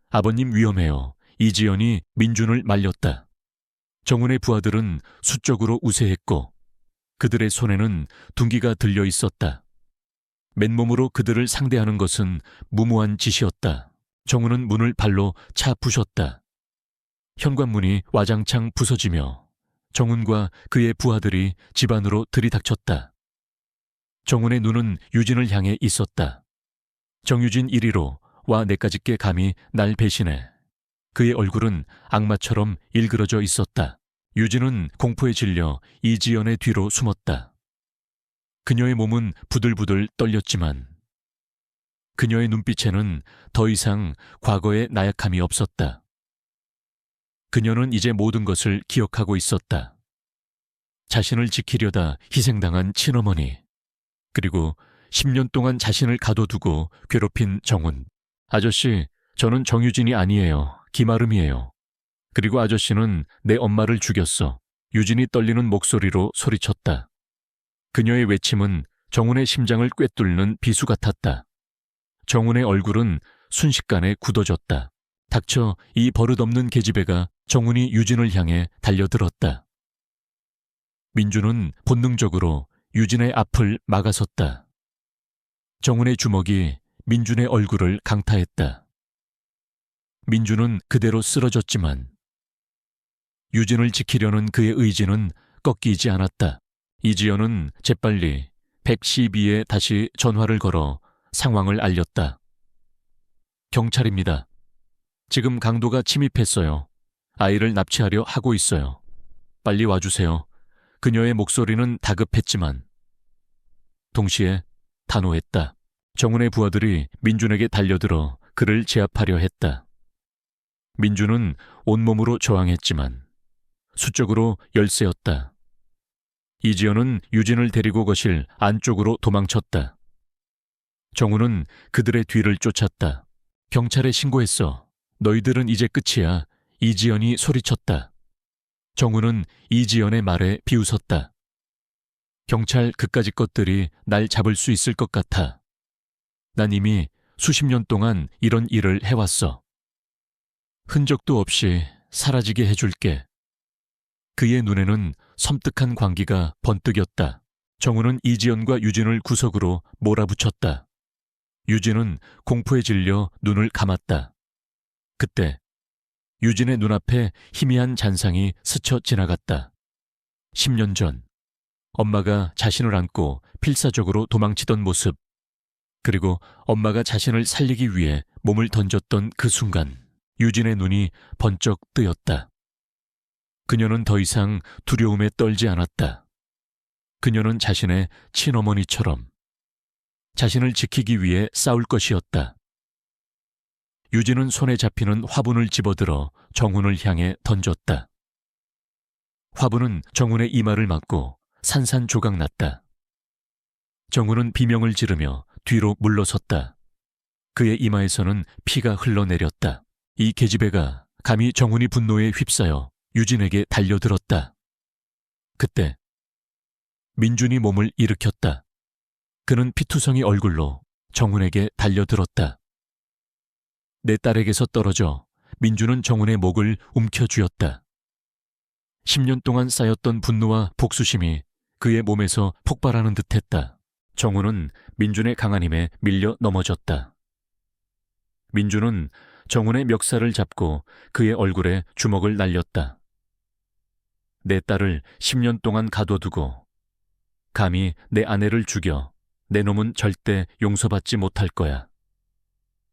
아버님 위험해요. 이지연이 민준을 말렸다. 정훈의 부하들은 수적으로 우세했고 그들의 손에는 둔기가 들려 있었다. 맨몸으로 그들을 상대하는 것은 무모한 짓이었다. 정훈은 문을 발로 차 부쉈다. 현관문이 와장창 부서지며 정훈과 그의 부하들이 집 안으로 들이닥쳤다. 정훈의 눈은 유진을 향해 있었다. 정유진 이리로 와 내까짓게 감히 날 배신해. 그의 얼굴은 악마처럼 일그러져 있었다. 유진은 공포에 질려 이지연의 뒤로 숨었다. 그녀의 몸은 부들부들 떨렸지만 그녀의 눈빛에는 더 이상 과거의 나약함이 없었다. 그녀는 이제 모든 것을 기억하고 있었다. 자신을 지키려다 희생당한 친어머니, 그리고 10년 동안 자신을 가둬두고 괴롭힌 정훈. 아저씨, 저는 정유진이 아니에요. 김아름이에요. 그리고 아저씨는 내 엄마를 죽였어. 유진이 떨리는 목소리로 소리쳤다. 그녀의 외침은 정훈의 심장을 꿰뚫는 비수 같았다. 정훈의 얼굴은 순식간에 굳어졌다. 닥쳐, 이 버릇없는 계집애가. 정훈이 유진을 향해 달려들었다. 민주는 본능적으로 유진의 앞을 막아섰다. 정훈의 주먹이 민준의 얼굴을 강타했다. 민주는 그대로 쓰러졌지만 유진을 지키려는 그의 의지는 꺾이지 않았다. 이지연은 재빨리 112에 다시 전화를 걸어 상황을 알렸다. 경찰입니다. 지금 강도가 침입했어요. 아이를 납치하려 하고 있어요. 빨리 와주세요. 그녀의 목소리는 다급했지만 동시에 단호했다. 정훈의 부하들이 민준에게 달려들어 그를 제압하려 했다. 민준은 온몸으로 저항했지만 수적으로 열세였다. 이지연은 유진을 데리고 거실 안쪽으로 도망쳤다. 정훈은 그들의 뒤를 쫓았다. 경찰에 신고했어. 너희들은 이제 끝이야. 이지연이 소리쳤다. 정훈은 이지연의 말에 비웃었다. 경찰 그까짓 것들이 날 잡을 수 있을 것 같아. 난 이미 수십 년 동안 이런 일을 해왔어. 흔적도 없이 사라지게 해줄게. 그의 눈에는 섬뜩한 광기가 번뜩였다. 정훈은 이지연과 유진을 구석으로 몰아붙였다. 유진은 공포에 질려 눈을 감았다. 그때 유진의 눈앞에 희미한 잔상이 스쳐 지나갔다. 10년 전 엄마가 자신을 안고 필사적으로 도망치던 모습, 그리고 엄마가 자신을 살리기 위해 몸을 던졌던 그 순간 유진의 눈이 번쩍 뜨였다. 그녀는 더 이상 두려움에 떨지 않았다. 그녀는 자신의 친어머니처럼 자신을 지키기 위해 싸울 것이었다. 유진은 손에 잡히는 화분을 집어들어 정훈을 향해 던졌다. 화분은 정훈의 이마를 맞고 산산조각 났다. 정훈은 비명을 지르며 뒤로 물러섰다. 그의 이마에서는 피가 흘러내렸다. 이 계집애가 감히 정훈이 분노에 휩싸여 유진에게 달려들었다. 그때 민준이 몸을 일으켰다. 그는 피투성이 얼굴로 정훈에게 달려들었다. 내 딸에게서 떨어져. 민준은 정훈의 목을 움켜쥐었다. 10년 동안 쌓였던 분노와 복수심이 그의 몸에서 폭발하는 듯했다. 정훈은 민준의 강한 힘에 밀려 넘어졌다. 민준은 정훈의 멱살을 잡고 그의 얼굴에 주먹을 날렸다. 내 딸을 10년 동안 가둬두고 감히 내 아내를 죽여 내 놈은 절대 용서받지 못할 거야.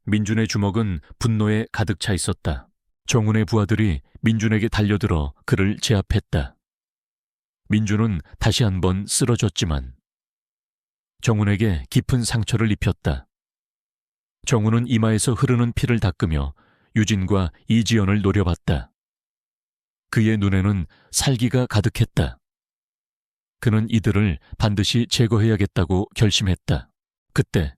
민준의 주먹은 분노에 가득 차 있었다. 정훈의 부하들이 민준에게 달려들어 그를 제압했다. 민준은 다시 한번 쓰러졌지만 정훈에게 깊은 상처를 입혔다. 정훈은 이마에서 흐르는 피를 닦으며 유진과 이지연을 노려봤다. 그의 눈에는 살기가 가득했다. 그는 이들을 반드시 제거해야겠다고 결심했다. 그때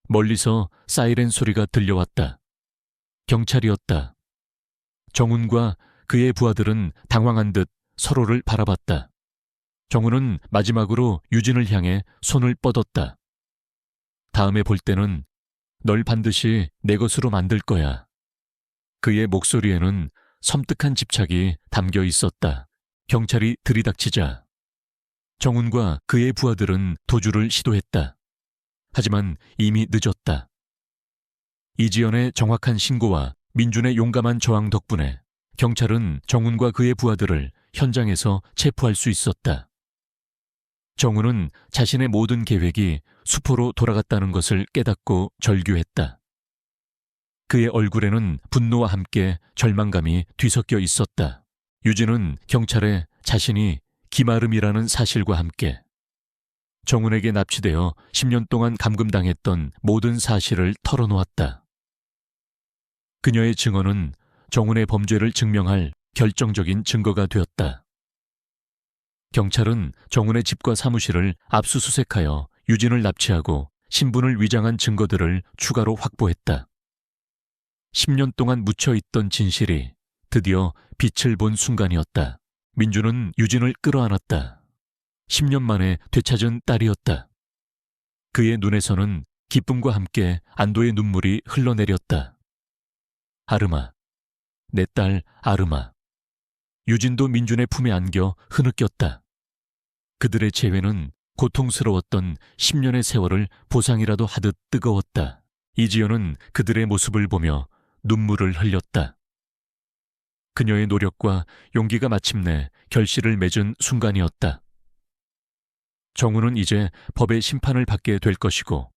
멀리서 사이렌 소리가 들려왔다. 경찰이었다. 정훈과 그의 부하들은 당황한 듯 서로를 바라봤다. 정훈은 마지막으로 유진을 향해 손을 뻗었다. 다음에 볼 때는 널 반드시 내 것으로 만들 거야. 그의 목소리에는 섬뜩한 집착이 담겨 있었다. 경찰이 들이닥치자 정훈과 그의 부하들은 도주를 시도했다. 하지만 이미 늦었다. 이지연의 정확한 신고와 민준의 용감한 저항 덕분에 경찰은 정훈과 그의 부하들을 현장에서 체포할 수 있었다. 정훈은 자신의 모든 계획이 수포로 돌아갔다는 것을 깨닫고 절규했다. 그의 얼굴에는 분노와 함께 절망감이 뒤섞여 있었다. 유진은 경찰에 자신이 김아름이라는 사실과 함께 정훈에게 납치되어 10년 동안 감금당했던 모든 사실을 털어놓았다. 그녀의 증언은 정훈의 범죄를 증명할 결정적인 증거가 되었다. 경찰은 정훈의 집과 사무실을 압수수색하여 유진을 납치하고 신분을 위장한 증거들을 추가로 확보했다. 10년 동안 묻혀있던 진실이 드디어 빛을 본 순간이었다. 민준은 유진을 끌어안았다. 10년 만에 되찾은 딸이었다. 그의 눈에서는 기쁨과 함께 안도의 눈물이 흘러내렸다. 아름아, 내 딸 아름아. 유진도 민준의 품에 안겨 흐느꼈다. 그들의 재회는 고통스러웠던 10년의 세월을 보상이라도 하듯 뜨거웠다. 이지연은 그들의 모습을 보며 눈물을 흘렸다. 그녀의 노력과 용기가 마침내 결실을 맺은 순간이었다. 정훈은 이제 법의 심판을 받게 될 것이고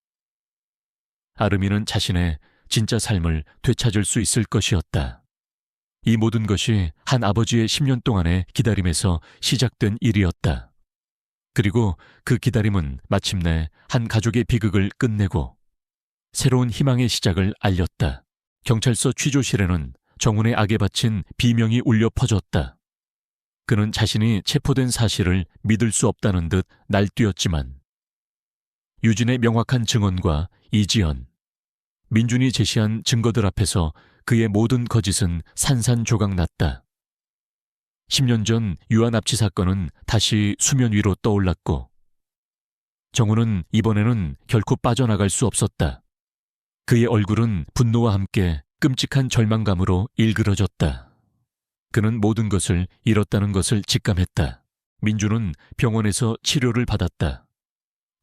아름이는 자신의 진짜 삶을 되찾을 수 있을 것이었다. 이 모든 것이 한 아버지의 10년 동안의 기다림에서 시작된 일이었다. 그리고 그 기다림은 마침내 한 가족의 비극을 끝내고 새로운 희망의 시작을 알렸다. 경찰서 취조실에는 정훈의 악에 바친 비명이 울려 퍼졌다. 그는 자신이 체포된 사실을 믿을 수 없다는 듯 날뛰었지만 유진의 명확한 증언과 이지연, 민준이 제시한 증거들 앞에서 그의 모든 거짓은 산산조각 났다. 10년 전 유아 납치 사건은 다시 수면 위로 떠올랐고 정훈은 이번에는 결코 빠져나갈 수 없었다. 그의 얼굴은 분노와 함께 끔찍한 절망감으로 일그러졌다. 그는 모든 것을 잃었다는 것을 직감했다. 민준은 병원에서 치료를 받았다.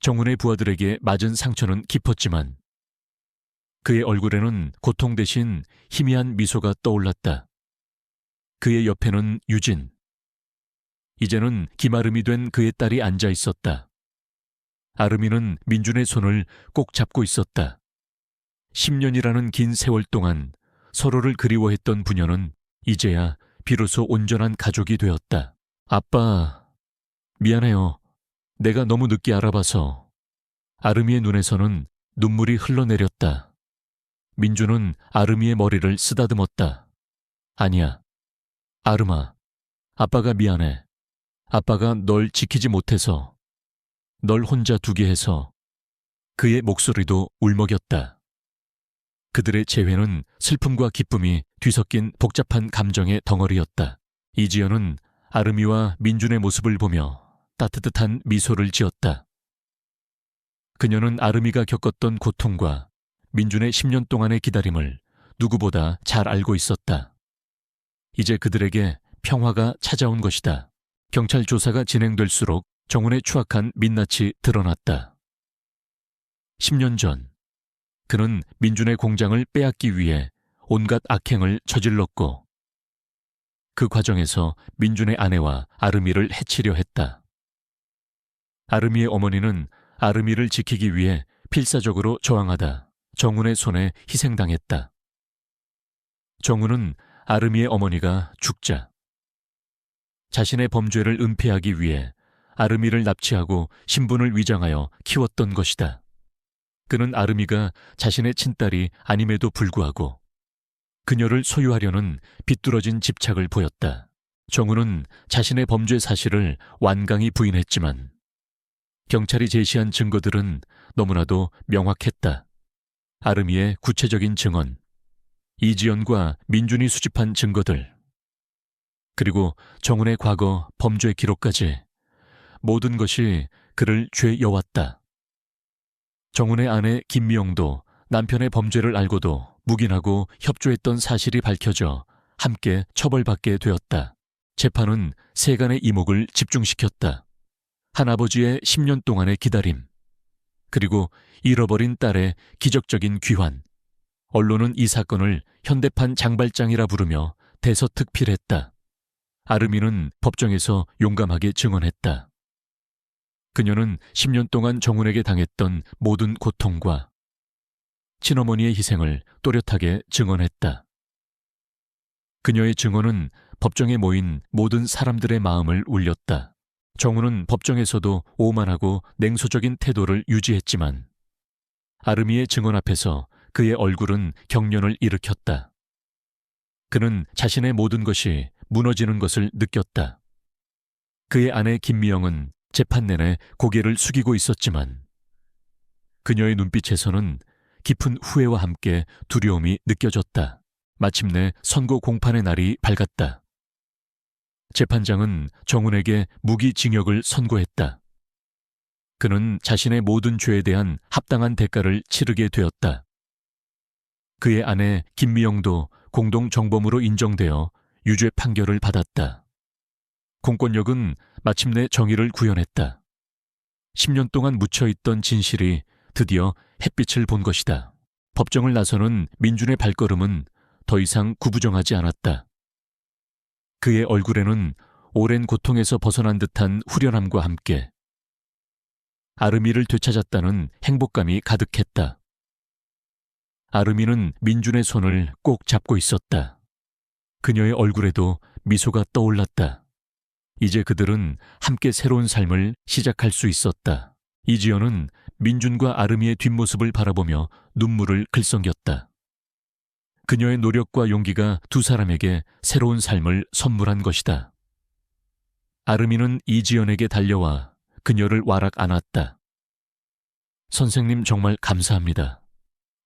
정훈의 부하들에게 맞은 상처는 깊었지만 그의 얼굴에는 고통 대신 희미한 미소가 떠올랐다. 그의 옆에는 유진. 이제는 김아름이 된 그의 딸이 앉아 있었다. 아름이는 민준의 손을 꼭 잡고 있었다. 10년이라는 긴 세월 동안 서로를 그리워했던 부녀는 이제야 비로소 온전한 가족이 되었다. 아빠, 미안해요. 내가 너무 늦게 알아봐서. 아름이의 눈에서는 눈물이 흘러내렸다. 민준은 아름이의 머리를 쓰다듬었다. 아니야. 아름아, 아빠가 미안해. 아빠가 널 지키지 못해서, 널 혼자 두게 해서. 그의 목소리도 울먹였다. 그들의 재회는 슬픔과 기쁨이 뒤섞인 복잡한 감정의 덩어리였다. 이지연은 아름이와 민준의 모습을 보며 따뜻한 미소를 지었다. 그녀는 아름이가 겪었던 고통과 민준의 10년 동안의 기다림을 누구보다 잘 알고 있었다. 이제 그들에게 평화가 찾아온 것이다. 경찰 조사가 진행될수록 정훈의 추악한 민낯이 드러났다. 10년 전 그는 민준의 공장을 빼앗기 위해 온갖 악행을 저질렀고 그 과정에서 민준의 아내와 아름이를 해치려 했다. 아름이의 어머니는 아름이를 지키기 위해 필사적으로 저항하다 정훈의 손에 희생당했다. 정훈은 아름이의 어머니가 죽자 자신의 범죄를 은폐하기 위해 아름이를 납치하고 신분을 위장하여 키웠던 것이다. 그는 아름이가 자신의 친딸이 아님에도 불구하고 그녀를 소유하려는 비뚤어진 집착을 보였다. 정훈은 자신의 범죄 사실을 완강히 부인했지만 경찰이 제시한 증거들은 너무나도 명확했다. 아름이의 구체적인 증언, 이지연과 민준이 수집한 증거들, 그리고 정훈의 과거 범죄 기록까지 모든 것이 그를 죄여왔다. 정훈의 아내 김미영도 남편의 범죄를 알고도 묵인하고 협조했던 사실이 밝혀져 함께 처벌받게 되었다. 재판은 세간의 이목을 집중시켰다. 한 아버지의 10년 동안의 기다림, 그리고 잃어버린 딸의 기적적인 귀환. 언론은 이 사건을 현대판 장발장이라 부르며 대서특필했다. 아름이는 법정에서 용감하게 증언했다. 그녀는 10년 동안 정훈에게 당했던 모든 고통과 친어머니의 희생을 또렷하게 증언했다. 그녀의 증언은 법정에 모인 모든 사람들의 마음을 울렸다. 정훈은 법정에서도 오만하고 냉소적인 태도를 유지했지만 아름이의 증언 앞에서 그의 얼굴은 경련을 일으켰다. 그는 자신의 모든 것이 무너지는 것을 느꼈다. 그의 아내 김미영은 재판 내내 고개를 숙이고 있었지만 그녀의 눈빛에서는 깊은 후회와 함께 두려움이 느껴졌다. 마침내 선고 공판의 날이 밝았다. 재판장은 정훈에게 무기징역을 선고했다. 그는 자신의 모든 죄에 대한 합당한 대가를 치르게 되었다. 그의 아내 김미영도 공동정범으로 인정되어 유죄 판결을 받았다. 공권력은 마침내 정의를 구현했다. 10년 동안 묻혀있던 진실이 드디어 햇빛을 본 것이다. 법정을 나서는 민준의 발걸음은 더 이상 구부정하지 않았다. 그의 얼굴에는 오랜 고통에서 벗어난 듯한 후련함과 함께 아름이를 되찾았다는 행복감이 가득했다. 아름이는 민준의 손을 꼭 잡고 있었다. 그녀의 얼굴에도 미소가 떠올랐다. 이제 그들은 함께 새로운 삶을 시작할 수 있었다. 이지연은 민준과 아름이의 뒷모습을 바라보며 눈물을 글썽였다. 그녀의 노력과 용기가 두 사람에게 새로운 삶을 선물한 것이다. 아름이는 이지연에게 달려와 그녀를 와락 안았다. 선생님 정말 감사합니다.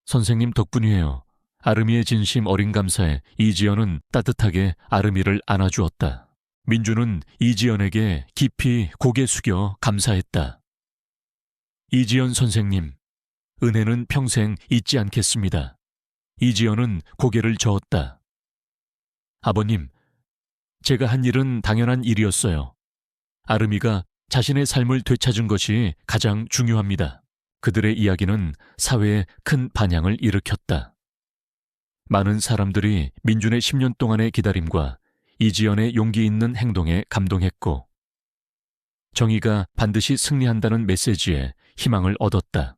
선생님 덕분이에요. 아름이의 진심 어린 감사에 이지연은 따뜻하게 아름이를 안아주었다. 민준은 이지연에게 깊이 고개 숙여 감사했다. 이지연 선생님, 은혜는 평생 잊지 않겠습니다. 이지연은 고개를 저었다. 아버님, 제가 한 일은 당연한 일이었어요. 아름이가 자신의 삶을 되찾은 것이 가장 중요합니다. 그들의 이야기는 사회에 큰 반향을 일으켰다. 많은 사람들이 민준의 10년 동안의 기다림과 이지연의 용기 있는 행동에 감동했고 정의가 반드시 승리한다는 메시지에 희망을 얻었다.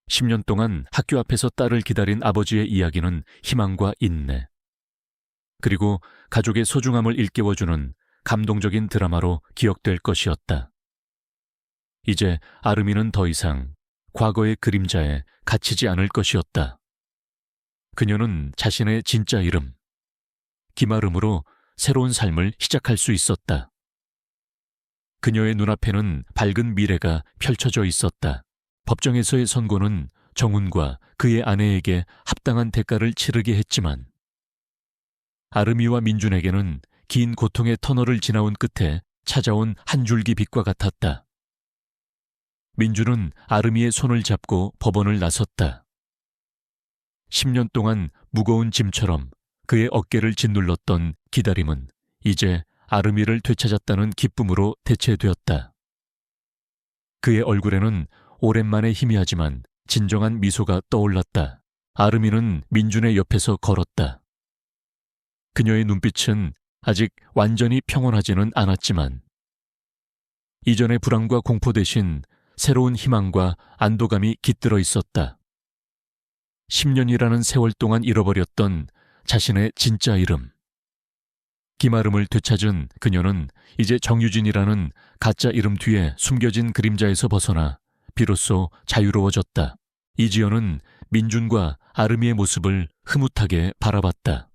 10년 동안 학교 앞에서 딸을 기다린 아버지의 이야기는 희망과 인내, 그리고 가족의 소중함을 일깨워주는 감동적인 드라마로 기억될 것이었다. 이제 아름이는 더 이상 과거의 그림자에 갇히지 않을 것이었다. 그녀는 자신의 진짜 이름, 김아름으로 새로운 삶을 시작할 수 있었다. 그녀의 눈앞에는 밝은 미래가 펼쳐져 있었다. 법정에서의 선고는 정훈과 그의 아내에게 합당한 대가를 치르게 했지만 아름이와 민준에게는 긴 고통의 터널을 지나온 끝에 찾아온 한 줄기 빛과 같았다. 민준은 아름이의 손을 잡고 법원을 나섰다. 10년 동안 무거운 짐처럼 그의 어깨를 짓눌렀던 기다림은 이제 아름이를 되찾았다는 기쁨으로 대체되었다. 그의 얼굴에는 오랜만에 희미하지만 진정한 미소가 떠올랐다. 아름이는 민준의 옆에서 걸었다. 그녀의 눈빛은 아직 완전히 평온하지는 않았지만 이전의 불안과 공포 대신 새로운 희망과 안도감이 깃들어 있었다. 10년이라는 세월 동안 잃어버렸던 자신의 진짜 이름. 김아름을 되찾은 그녀는 이제 정유진이라는 가짜 이름 뒤에 숨겨진 그림자에서 벗어나 비로소 자유로워졌다. 이지연은 민준과 아름이의 모습을 흐뭇하게 바라봤다.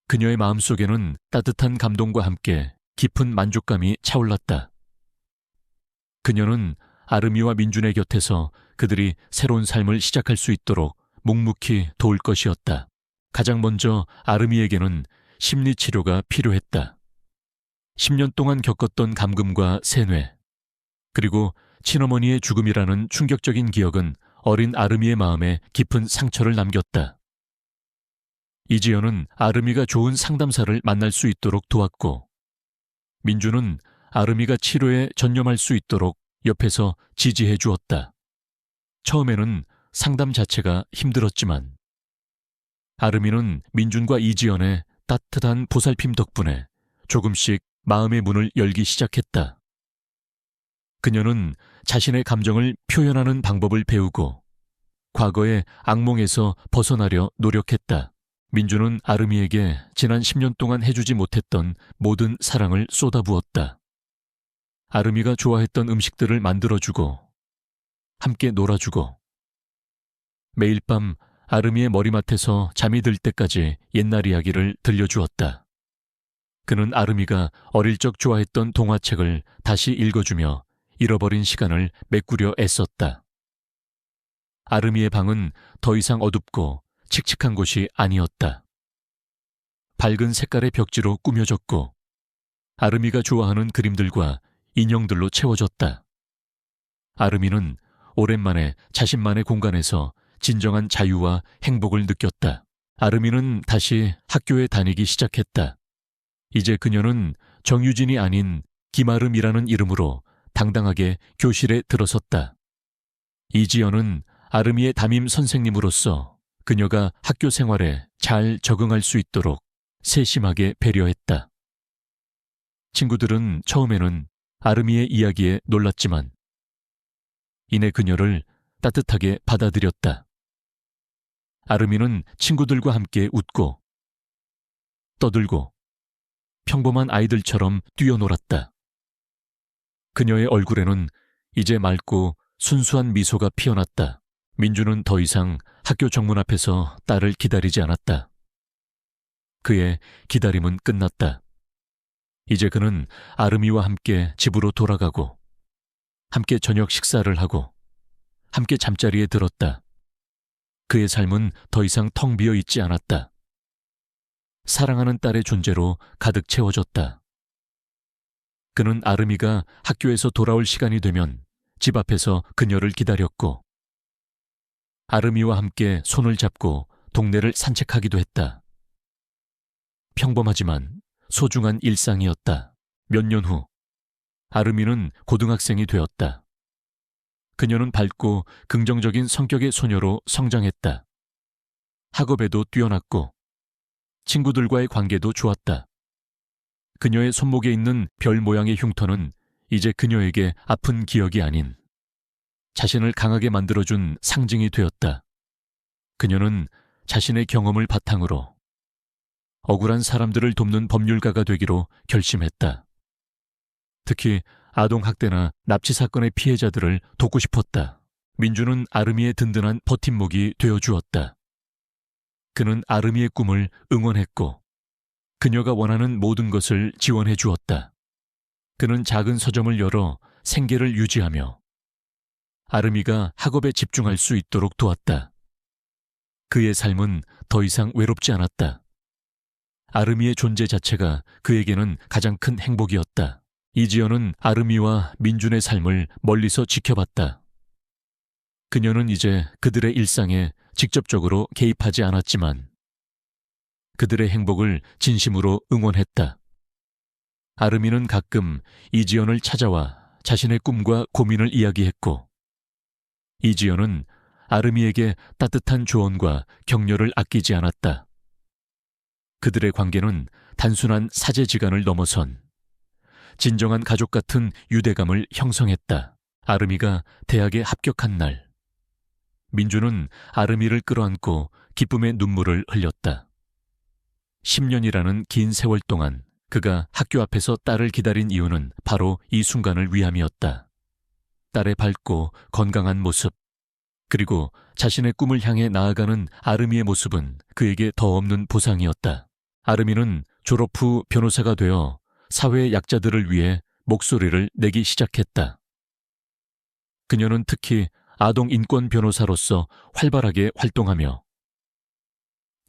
그녀의 마음속에는 따뜻한 감동과 함께 깊은 만족감이 차올랐다. 그녀는 아름이와 민준의 곁에서 그들이 새로운 삶을 시작할 수 있도록 묵묵히 도울 것이었다. 가장 먼저 아름이에게는 심리치료가 필요했다. 10년 동안 겪었던 감금과 세뇌, 그리고 친어머니의 죽음이라는 충격적인 기억은 어린 아름이의 마음에 깊은 상처를 남겼다. 이지연은 아름이가 좋은 상담사를 만날 수 있도록 도왔고, 민주는 아름이가 치료에 전념할 수 있도록 옆에서 지지해 주었다. 처음에는 상담 자체가 힘들었지만 아름이는 민준과 이지연의 따뜻한 보살핌 덕분에 조금씩 마음의 문을 열기 시작했다. 그녀는 자신의 감정을 표현하는 방법을 배우고 과거의 악몽에서 벗어나려 노력했다. 민주는 아름이에게 지난 10년 동안 해주지 못했던 모든 사랑을 쏟아부었다. 아름이가 좋아했던 음식들을 만들어주고 함께 놀아주고 매일 밤 아름이의 머리맡에서 잠이 들 때까지 옛날 이야기를 들려주었다. 그는 아름이가 어릴 적 좋아했던 동화책을 다시 읽어주며 잃어버린 시간을 메꾸려 애썼다. 아름이의 방은 더 이상 어둡고 칙칙한 곳이 아니었다. 밝은 색깔의 벽지로 꾸며졌고 아름이가 좋아하는 그림들과 인형들로 채워졌다. 아름이는 오랜만에 자신만의 공간에서 진정한 자유와 행복을 느꼈다. 아름이는 다시 학교에 다니기 시작했다. 이제 그녀는 정유진이 아닌 김아름이라는 이름으로 당당하게 교실에 들어섰다. 이지연은 아름이의 담임 선생님으로서 그녀가 학교 생활에 잘 적응할 수 있도록 세심하게 배려했다. 친구들은 처음에는 아름이의 이야기에 놀랐지만 이내 그녀를 따뜻하게 받아들였다. 아름이는 친구들과 함께 웃고 떠들고 평범한 아이들처럼 뛰어놀았다. 그녀의 얼굴에는 이제 맑고 순수한 미소가 피어났다. 민주는 더 이상 학교 정문 앞에서 딸을 기다리지 않았다. 그의 기다림은 끝났다. 이제 그는 아름이와 함께 집으로 돌아가고 함께 저녁 식사를 하고 함께 잠자리에 들었다. 그의 삶은 더 이상 텅 비어 있지 않았다. 사랑하는 딸의 존재로 가득 채워졌다. 그는 아름이가 학교에서 돌아올 시간이 되면 집 앞에서 그녀를 기다렸고 아름이와 함께 손을 잡고 동네를 산책하기도 했다. 평범하지만 소중한 일상이었다. 몇 년 후 아름이는 고등학생이 되었다. 그녀는 밝고 긍정적인 성격의 소녀로 성장했다. 학업에도 뛰어났고 친구들과의 관계도 좋았다. 그녀의 손목에 있는 별 모양의 흉터는 이제 그녀에게 아픈 기억이 아닌 자신을 강하게 만들어준 상징이 되었다. 그녀는 자신의 경험을 바탕으로 억울한 사람들을 돕는 법률가가 되기로 결심했다. 특히 아동학대나 납치 사건의 피해자들을 돕고 싶었다. 민주는 아름이의 든든한 버팀목이 되어주었다. 그는 아름이의 꿈을 응원했고 그녀가 원하는 모든 것을 지원해 주었다. 그는 작은 서점을 열어 생계를 유지하며 아름이가 학업에 집중할 수 있도록 도왔다. 그의 삶은 더 이상 외롭지 않았다. 아름이의 존재 자체가 그에게는 가장 큰 행복이었다. 이지연은 아름이와 민준의 삶을 멀리서 지켜봤다. 그녀는 이제 그들의 일상에 직접적으로 개입하지 않았지만 그들의 행복을 진심으로 응원했다. 아름이는 가끔 이지연을 찾아와 자신의 꿈과 고민을 이야기했고 이지연은 아름이에게 따뜻한 조언과 격려를 아끼지 않았다. 그들의 관계는 단순한 사제지간을 넘어선 진정한 가족 같은 유대감을 형성했다. 아르미가 대학에 합격한 날, 민주는 아르미를 끌어안고 기쁨의 눈물을 흘렸다. 10년이라는 긴 세월 동안 그가 학교 앞에서 딸을 기다린 이유는 바로 이 순간을 위함이었다. 딸의 밝고 건강한 모습, 그리고 자신의 꿈을 향해 나아가는 아르미의 모습은 그에게 더 없는 보상이었다. 아르미는 졸업 후 변호사가 되어 사회의 약자들을 위해 목소리를 내기 시작했다. 그녀는 특히 아동 인권 변호사로서 활발하게 활동하며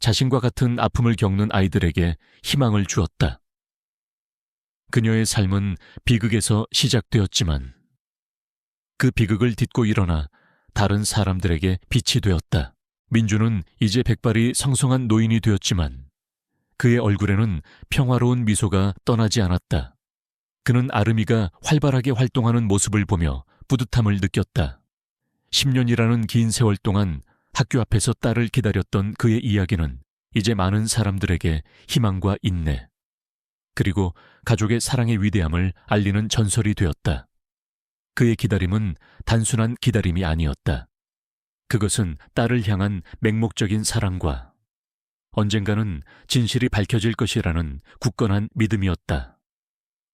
자신과 같은 아픔을 겪는 아이들에게 희망을 주었다. 그녀의 삶은 비극에서 시작되었지만 그 비극을 딛고 일어나 다른 사람들에게 빛이 되었다. 민주는 이제 백발이 성성한 노인이 되었지만 그의 얼굴에는 평화로운 미소가 떠나지 않았다. 그는 아르미가 활발하게 활동하는 모습을 보며 뿌듯함을 느꼈다. 10년이라는 긴 세월 동안 학교 앞에서 딸을 기다렸던 그의 이야기는 이제 많은 사람들에게 희망과 인내, 그리고 가족의 사랑의 위대함을 알리는 전설이 되었다. 그의 기다림은 단순한 기다림이 아니었다. 그것은 딸을 향한 맹목적인 사랑과 언젠가는 진실이 밝혀질 것이라는 굳건한 믿음이었다.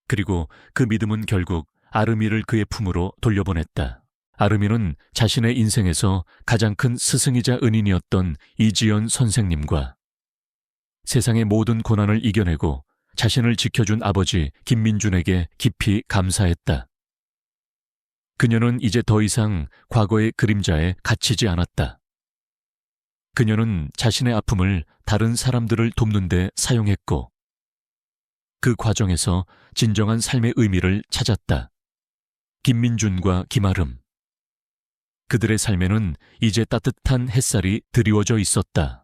그리고 그 믿음은 결국 아르미를 그의 품으로 돌려보냈다. 아르미는 자신의 인생에서 가장 큰 스승이자 은인이었던 이지연 선생님과 세상의 모든 고난을 이겨내고 자신을 지켜준 아버지 김민준에게 깊이 감사했다. 그녀는 이제 더 이상 과거의 그림자에 갇히지 않았다. 그녀는 자신의 아픔을 다른 사람들을 돕는 데 사용했고 그 과정에서 진정한 삶의 의미를 찾았다. 김민준과 김아름, 그들의 삶에는 이제 따뜻한 햇살이 드리워져 있었다.